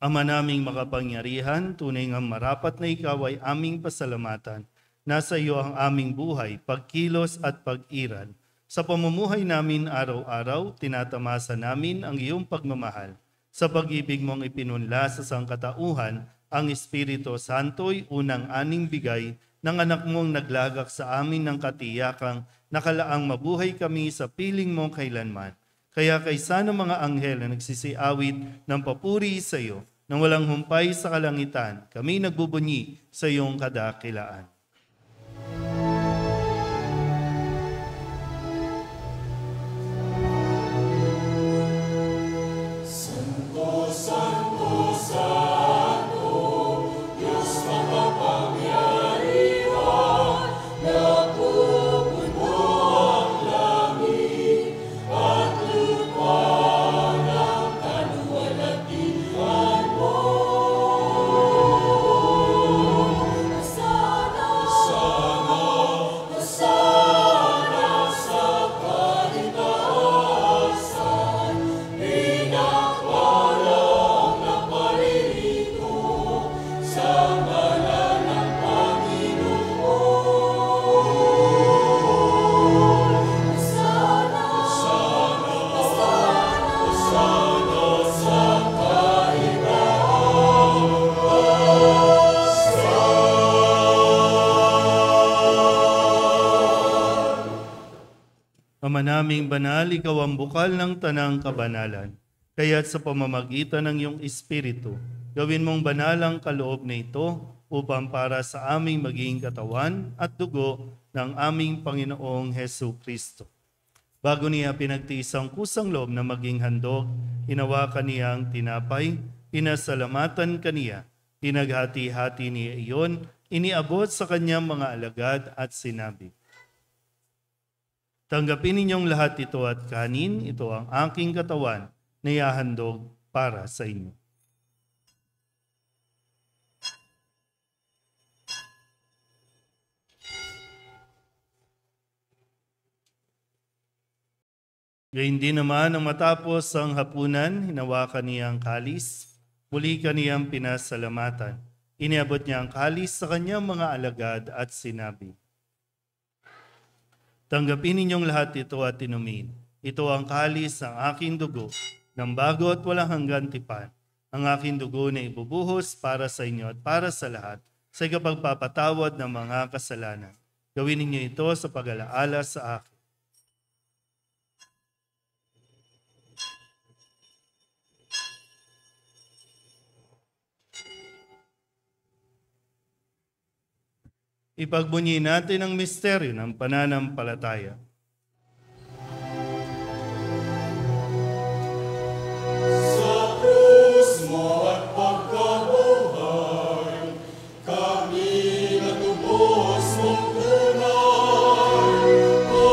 Ama naming makapangyarihan, tunay nga marapat na ikaw ay aming pasalamatan. Nasa iyo ang aming buhay, pagkilos at pag-iral. Sa pamumuhay namin araw-araw, tinatamasa namin ang iyong pagmamahal. Sa pag-ibig mong ipinunla sa sangkatauhan, ang Espiritu Santo'y unang aning bigay ng anak mong naglagak sa amin ng katiyakang nakalaang mabuhay kami sa piling mo kailanman. Kaya kaysa ng mga anghel na nagsisiawit ng papuri sa iyo, nang walang humpay sa kalangitan, kami nagbubunyi sa iyong kadakilaan. Ama naming banal, ikaw ang bukal ng tanang kabanalan. Kaya't sa pamamagitan ng iyong Espiritu, gawin mong banal ang kaloob na ito upang para sa aming maging katawan at dugo ng aming Panginoong Hesu Kristo. Bago niya pinagtiis ang kusang loob na maging handog, hinawakan niya ang tinapay, pinasalamatan kaniya, pinaghati-hati niya iyon, iniabot sa kanyang mga alagad at sinabi, tanggapin ninyong lahat ito at kanin, ito ang aking katawan na ihahandog para sa inyo. Gayun din naman ang matapos ang hapunan, hinawakan niya ang kalis, muli kaniyang pinasalamatan. Iniabot niya ang kalis sa kanyang mga alagad at sinabi, tanggapin ninyong lahat ito at inumin. Ito ang kalis ng aking dugo, ng bago at walang hanggan tipan. Ang aking dugo na ibubuhos para sa inyo at para sa lahat sa ikapagpapatawad ng mga kasalanan. Gawin ninyo ito sa pag-alaala sa akin. Ipagbunyi natin ang misteryo ng pananampalataya. Sa krus mo at pagkabuhay, kami natubos mong tunay. O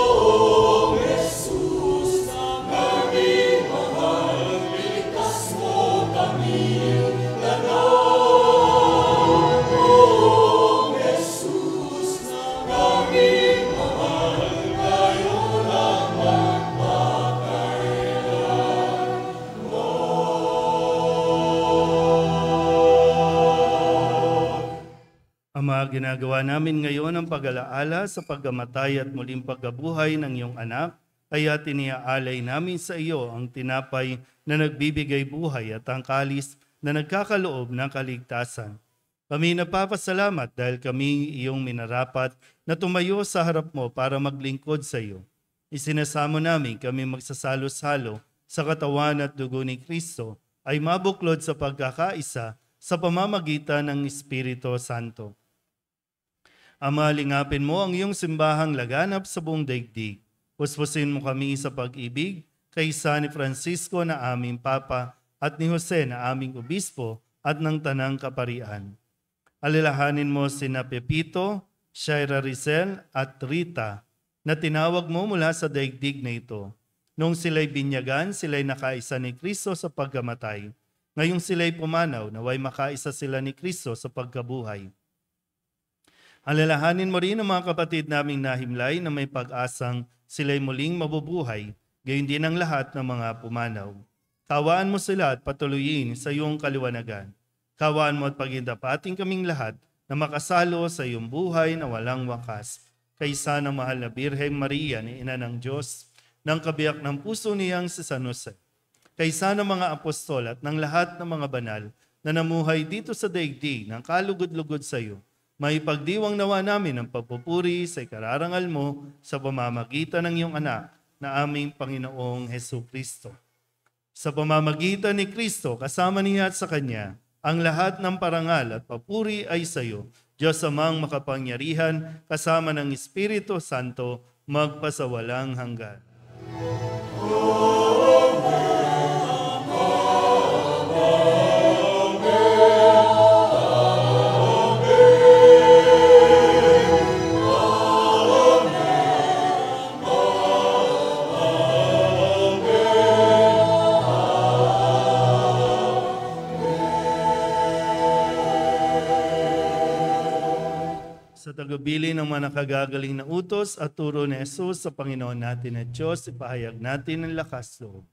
Jesus, naming mahal, ligtas mo kami lahat. O Jesus, naming mahal, kayo lamang Ama, ginagawa namin ngayon ang pag-alaala sa pagkamatay at muling pagkabuhay ng iyong anak, kaya tiniaalay namin sa iyo ang tinapay na nagbibigay buhay at ang kalis na nagkakaloob ng kaligtasan. Kami napapasalamat dahil kami iyong minarapat na tumayo sa harap mo para maglingkod sa iyo. Isinasamo namin kami magsasalo-salo sa katawan at dugo ni Kristo ay mabuklod sa pagkakaisa sa pamamagitan ng Espiritu Santo. Ama, lingapin mo ang iyong simbahang laganap sa buong daigdig. Puspusin mo kami sa pag-ibig kaysa ni Francisco na aming Papa at ni Jose na aming Obispo at ng Tanang Kaparian. Alalahanin mo sina Pepito, Shaira Rizel at Rita na tinawag mo mula sa daigdig na ito. Nung sila'y binyagan, sila'y nakaisa ni Kristo sa pagkamatay. Ngayong sila'y pumanaw, naway makaisa sila ni Kristo sa pagkabuhay. Alalahanin mo rin ang mga kapatid naming nahimlay na may pag-asang sila'y muling mabubuhay, gayon din ang lahat ng mga pumanaw. Kawaan mo sila at patuloyin sa iyong kaliwanagan. Kawaan mo at pagindapating kaming lahat na makasalo sa iyong buhay na walang wakas. Kaysa ng mahal na Birheng Maria ni Ina ng Diyos, ng kabiyak ng puso niyang si San Jose. Kaysa ng mga apostol at ng lahat ng mga banal na namuhay dito sa daigdig ng kalugod-lugod sa iyo, May pagdiwang nawa namin ang papupuri sa ikararangal mo sa pamamagitan ng iyong anak na aming Panginoong Hesus Kristo. Sa pamamagitan ni Kristo, kasama niya at sa Kanya, ang lahat ng parangal at papuri ay sa iyo, Diyos amang makapangyarihan, kasama ng Espiritu Santo, magpasawalang hanggan. Sa tagubilin ng mga nakagagaling na utos at turo ni Jesus sa Panginoon natin at Diyos, ipahayag natin ang lakas loob.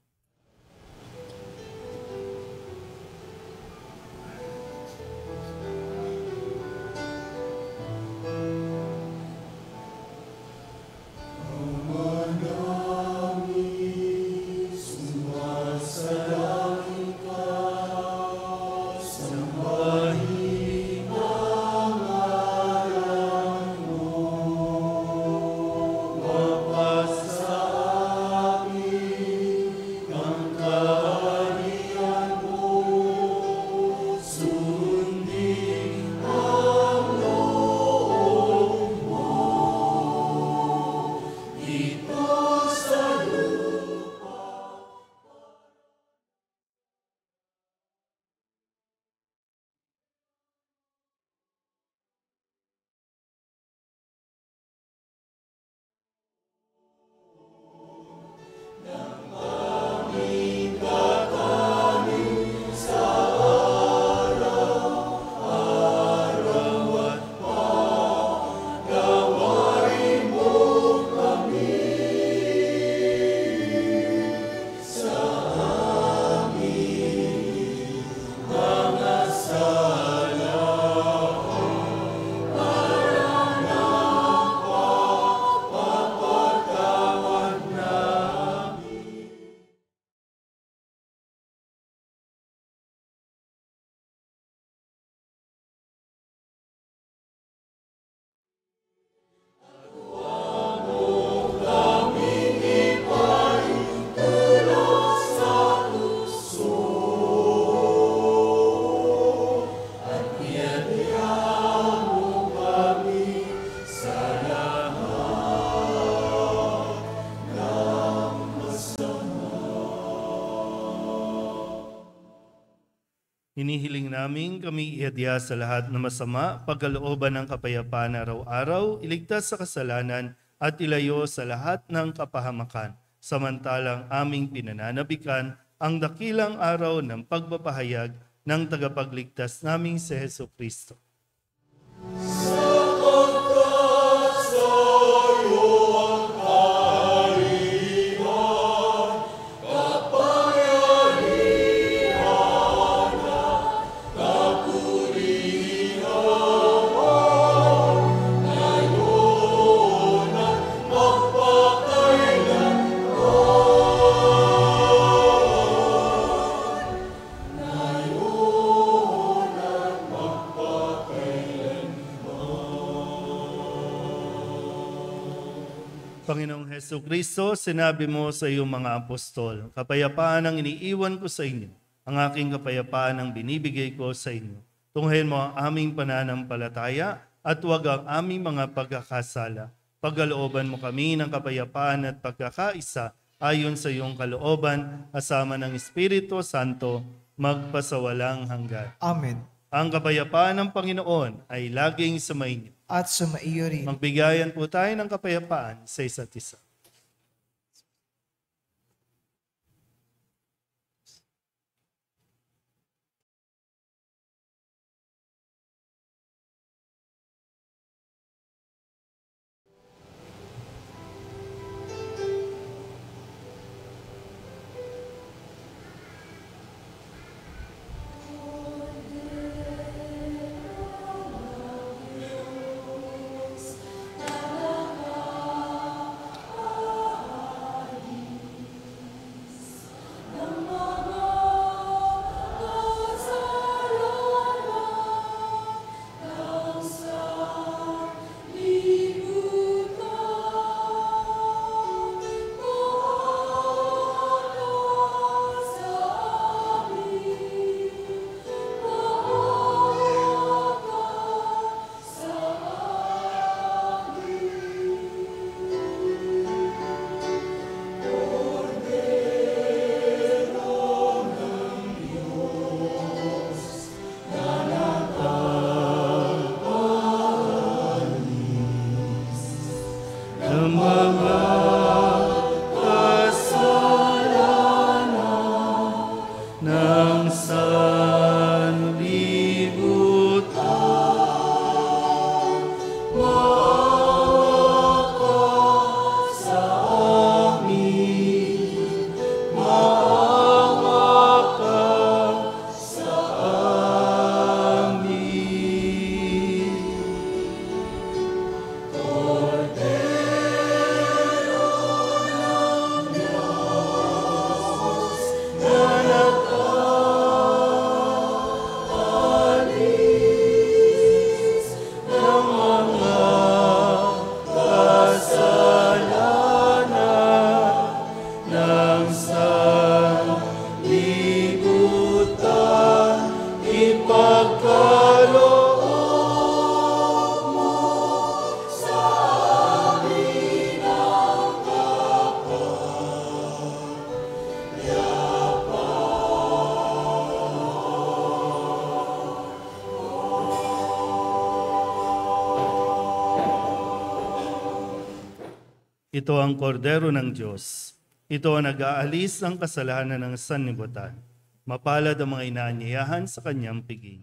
Hinihiling namin kami ihadya sa lahat na masama, pagkalooban ng kapayapaan araw-araw, iligtas sa kasalanan at ilayo sa lahat ng kapahamakan. Samantalang aming pinananabikan ang dakilang araw ng pagpapahayag ng tagapagligtas naming si Hesus Kristo. Panginoong Hesus Kristo, sinabi mo sa iyong mga apostol, kapayapaan ang iniiwan ko sa inyo, ang aking kapayapaan ang binibigay ko sa inyo. Tunghayin mo ang aming pananampalataya at huwag ang aming mga pagkakasala. Pagkalooban mo kami ng kapayapaan at pagkakaisa ayon sa iyong kalooban, kasama ng Espiritu Santo, magpasawalang hanggan. Amen. Ang kapayapaan ng Panginoon ay laging sumainyo. At sumaiyo rin. Magbigayan po tayo ng kapayapaan sa isa't isa. ng sanlibutan, maawa ka sa amin, maawa ka sa amin. Ito ang kordero ng Diyos. Ito ang nag-aalis ng kasalanan ng sanlibutan. Mapalad ang mga inaanyayahan sa kanyang piging.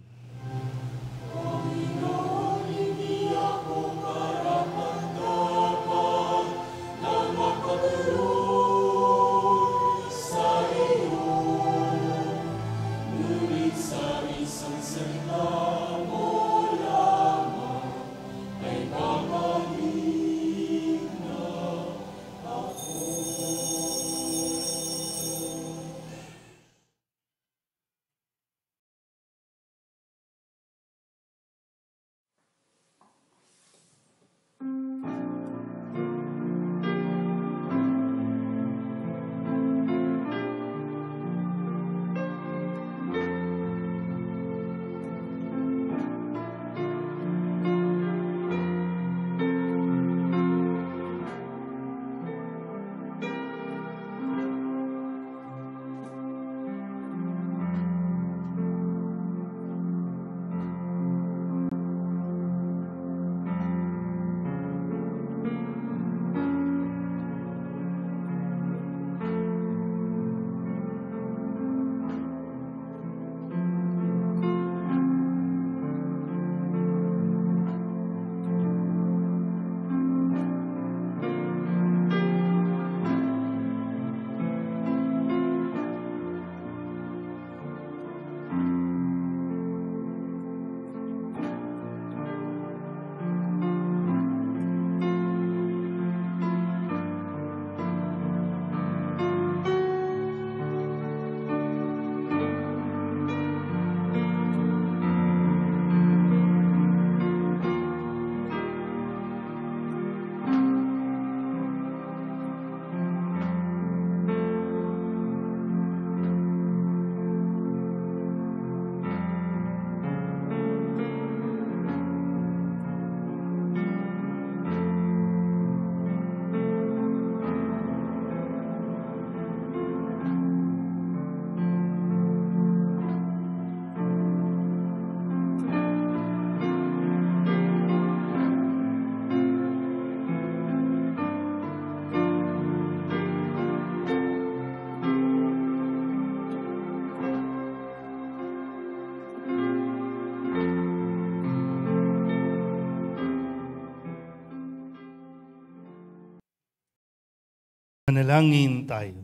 Manalangin tayo.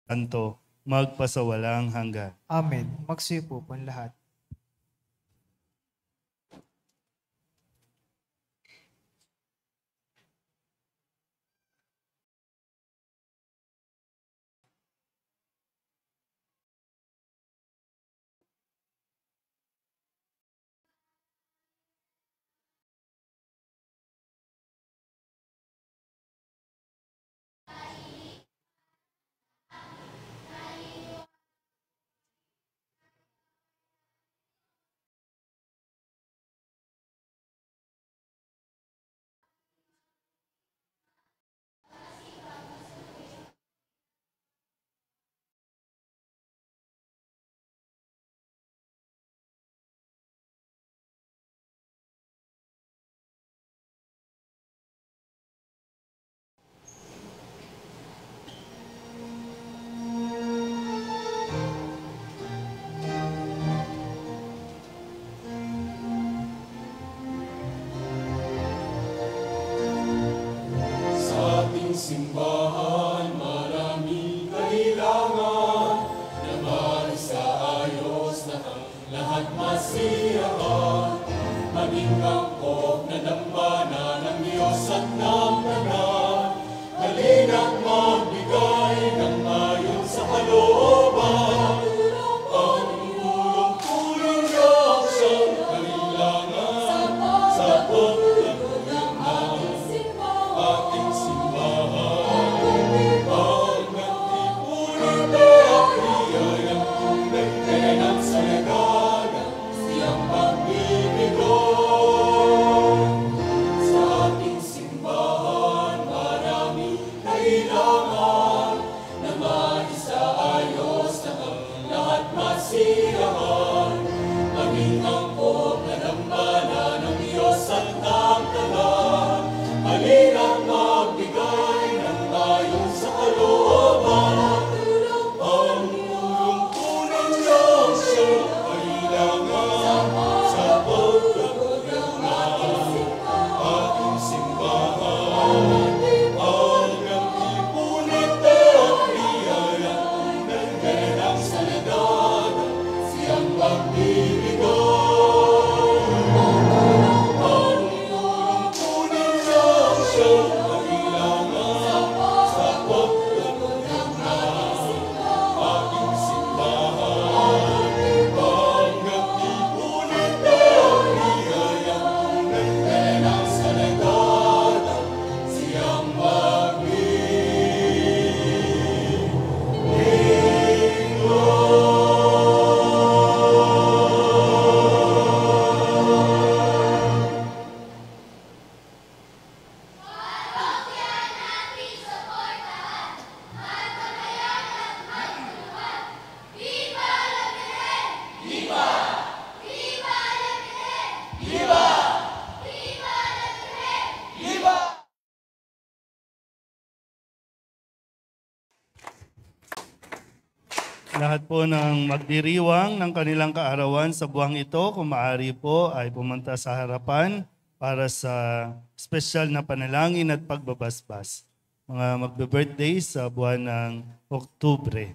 Santo, magpasawalang hanggan. Amen. Magsipo po ang lahat. masiyahan, maging angkop na dambana ng Diyos at ng tanan. Halina't magbigay ng ayon sa kalooban, ang tulong-tulong ng siyang kailangan sa paglago ng ating simbahan. Ang nagtipunin na biyayang tunay ng salagana, siyang pagbibigo. Sa ating simbahan, marami kailangan na maisaayos na ang lahat masiyahan. Maging angkop na dambana ng Diyos at ng tanan. Halina't magbigay ng ayon sa kalooban, ang tulong-tulong ng siyang kailangan sa paglago ng ating simbahan. Ang nagtipunit na biyayang tunay ng salagana, siyang pagbibigo. Ang tulong-tulong ng siyang kailangan sa paglago ng ating simbahan. Ang nagtipunit na biyayang tunay ng salagana, siyang Lahat po ng magdiriwang ng kanilang kaarawan sa buwang ito, kung maaari po ay pumunta sa harapan para sa espesyal na panalangin at pagbabasbas. Mga magbe-birthday sa buwan ng Oktubre.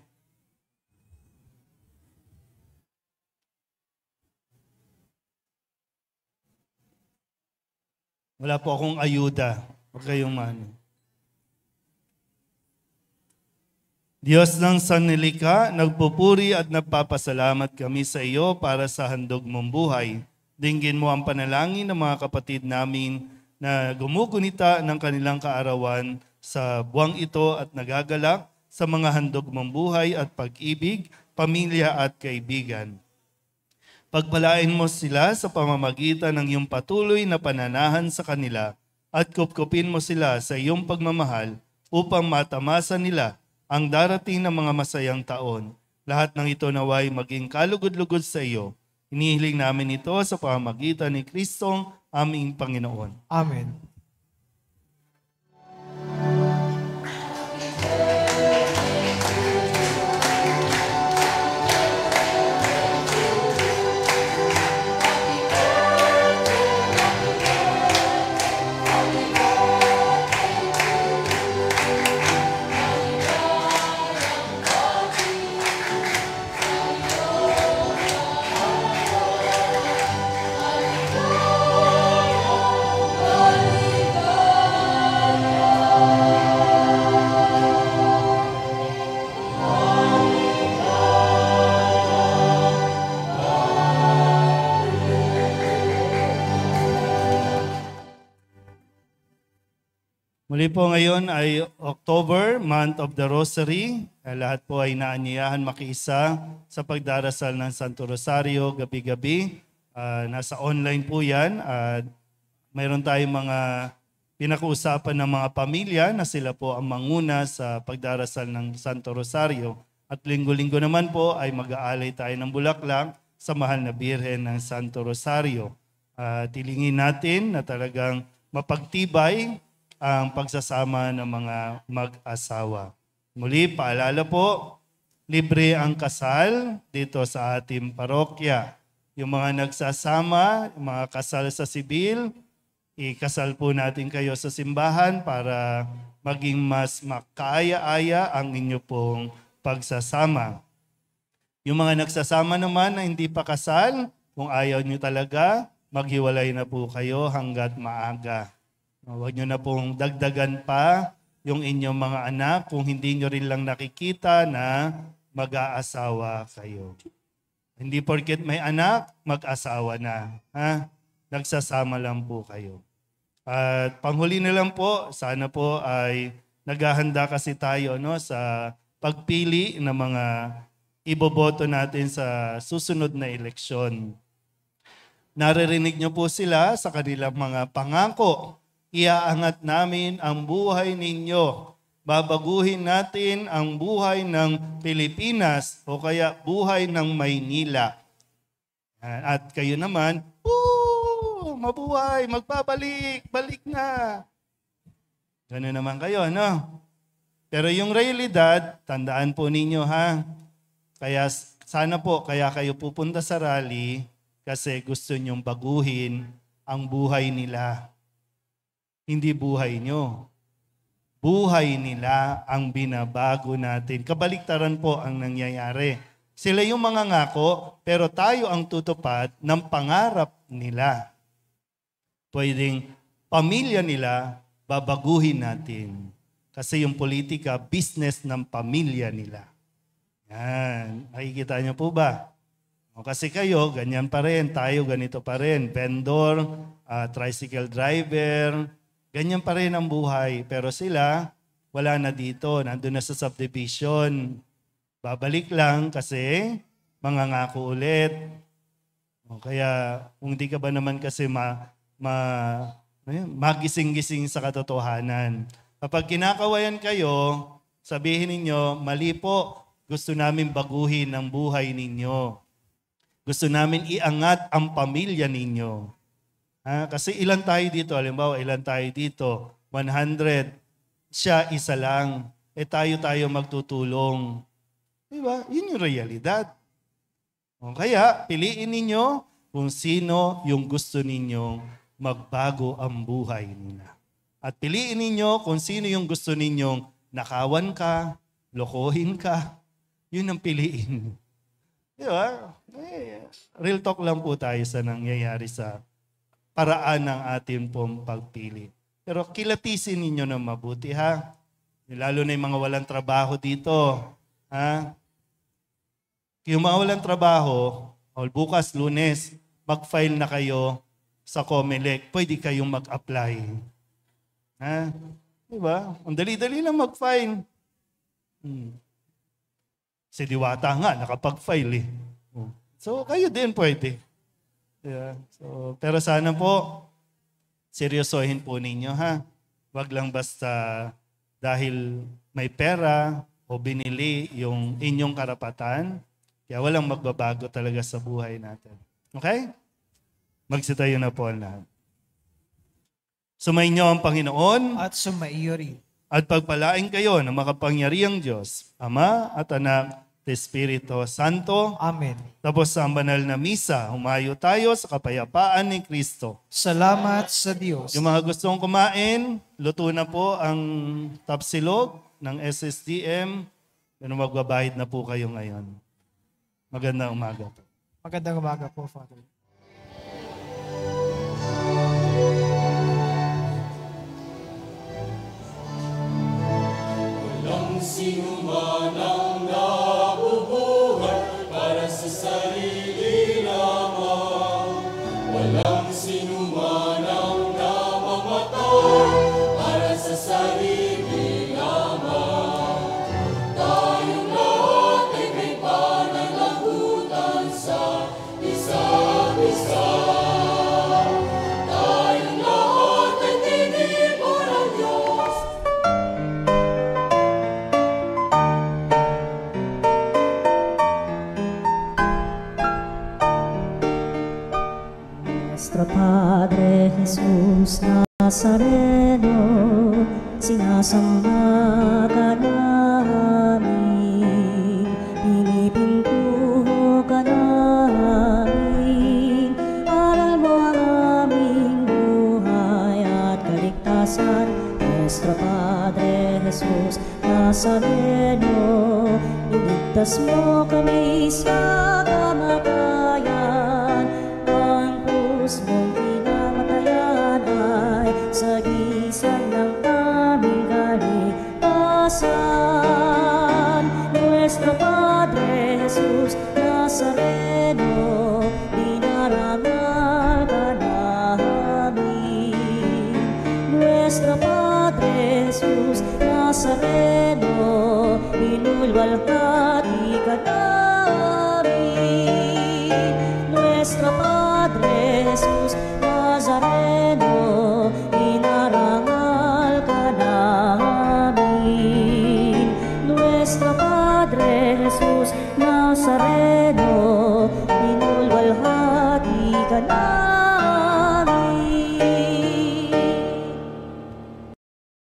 Wala po akong ayuda. Huwag kayong mano. Diyos ng sanlilikha, nagpupuri at nagpapasalamat kami sa iyo para sa handog mong buhay. Dinggin mo ang panalangin ng mga kapatid namin na gumugunita ng kanilang kaarawan sa buwang ito at nagagalak sa mga handog mong buhay at pag-ibig, pamilya at kaibigan. Pagpalain mo sila sa pamamagitan ng iyong patuloy na pananahan sa kanila at kupkupin mo sila sa iyong pagmamahal upang matamasa nila ang darating na mga masayang taon. Lahat ng ito naway maging kalugod-lugod sa iyo. Inihiling namin ito sa pamamagitan ni Kristong aming Panginoon. Amen. Muli po ngayon ay October, Month of the Rosary. Lahat po ay naanyayahan makiisa sa pagdarasal ng Santo Rosario gabi-gabi. Nasa online po yan. Mayroon tayong mga pinag-uusapan ng mga pamilya na sila po ang manguna sa pagdarasal ng Santo Rosario. At linggo-linggo naman po ay mag-aalay tayo ng bulaklak sa mahal na Birhen ng Santo Rosario. Tilingin natin na talagang mapagtibay ang pagsasama ng mga mag-asawa. Muli, paalala po, libre ang kasal dito sa ating parokya. Yung mga nagsasama, yung mga kasal sa sibil, ikasal po natin kayo sa simbahan para maging mas makaaya-aya ang inyo pong pagsasama. Yung mga nagsasama naman na hindi pa kasal, Kung ayaw nyo talaga, maghiwalay na po kayo hanggat maaga. Huwag nyo na pong dagdagan pa yung inyong mga anak kung hindi nyo rin lang nakikita na mag-aasawa kayo. Hindi porket may anak, mag-asawa na. Ha? Nagsasama lang po kayo. At panghuli na lang po, sana po ay naghahanda kasi tayo sa pagpili ng mga iboboto natin sa susunod na eleksyon. Naririnig niyo po sila sa kanilang mga pangako. Iaangat namin ang buhay ninyo. Babaguhin natin ang buhay ng Pilipinas o kaya buhay ng Maynila. At kayo naman, mabuhay, magbabalik, balik na. Gano'n naman kayo, no? Pero yung realidad, tandaan po ninyo ha. Kaya sana po, kaya kayo pupunta sa rally kasi gusto nyong baguhin ang buhay nila. Hindi buhay nyo. Buhay nila ang binabago natin. Kabaliktaran po ang nangyayari. Sila yung mga ngako, pero tayo ang tutupad ng pangarap nila. Pwedeng pamilya nila, babaguhin natin. Kasi yung politika, business ng pamilya nila. Yan. Nakikita niyo po ba? O kasi kayo, ganyan pa rin. Tayo, ganito pa rin. Vendor, tricycle driver, ganyan pa rin ang buhay. Pero sila, wala na dito. Nandun na sa subdivision. Babalik lang kasi mangangako ulit. O kaya, kung di ka ba naman kasi magising-gising sa katotohanan. Kapag kinakawayan kayo, sabihin ninyo, mali po, gusto namin baguhin ang buhay ninyo. Gusto namin iangat ang pamilya ninyo. Kasi ilan tayo dito? Halimbawa, ilan tayo dito? 100. Siya, isa lang. Tayo magtutulong. Diba? Yun yung realidad. O kaya, piliin ninyo kung sino yung gusto ninyong magbago ang buhay nila. At piliin ninyo kung sino yung gusto ninyong nakawan ka, lokohin ka. Yun ang piliin. Diba? Real talk lang po tayo sa nangyayari sa paraan ng ating pong pagpili. Pero kilatisin ninyo na mabuti ha. Lalo na yung mga walang trabaho dito. Ha? Yung mga walang trabaho, bukas, Lunes, mag-file na kayo sa COMELEC. Pwede kayong mag-apply. Ha? Diba? Ang dali-dali lang mag-file. Si Diwata nga, nakapag-file eh. So, kayo din pwede. Yeah. So, pero sana po, seryosohin po ninyo ha. Wag lang basta dahil may pera o binili yung inyong karapatan, kaya walang magbabago talaga sa buhay natin. Okay? Magsitayo na po ang lahat. Sumainyo ang Panginoon At sumaiyo rin. at pagpalain kayo ng makapangyarihang Diyos, Ama at Anak at Espiritu Santo. Amen. Tapos sa banal na misa, humayo tayo sa kapayapaan ni Kristo. Salamat sa Diyos. Yung mga gustong kumain, luto na po ang tapsilog ng SSDM. Pero magbabayad na po kayo ngayon. Magandang umaga po. Magandang umaga po, Father. Walang sino man ang nabubuhay para sa sarili lamang. Walang sino man ang namamatay para sa sarili lamang. Tayong lahat ay may pananagutan sa isa't isa. Tayong lahat ay tinipon ng Diyos. Nuestro Padre Jesús Nazareno, sinasamba ka namin, pinipintuho ka namin, aral mo ang aming buhay at kaligtasan. Nuestro Padre Jesús Nazareno, iligtas mo kami sa kamatayan Padre Jesus Nazareno, dinarangal ka namin. Nuestro Padre Jesus Nazareno, inulwalhati ka namin. Nuestro Padre Jesus Nazareno, inarangal ka namin. Nuestro Padre Jesus Nazareno, inulwalhati ka namin.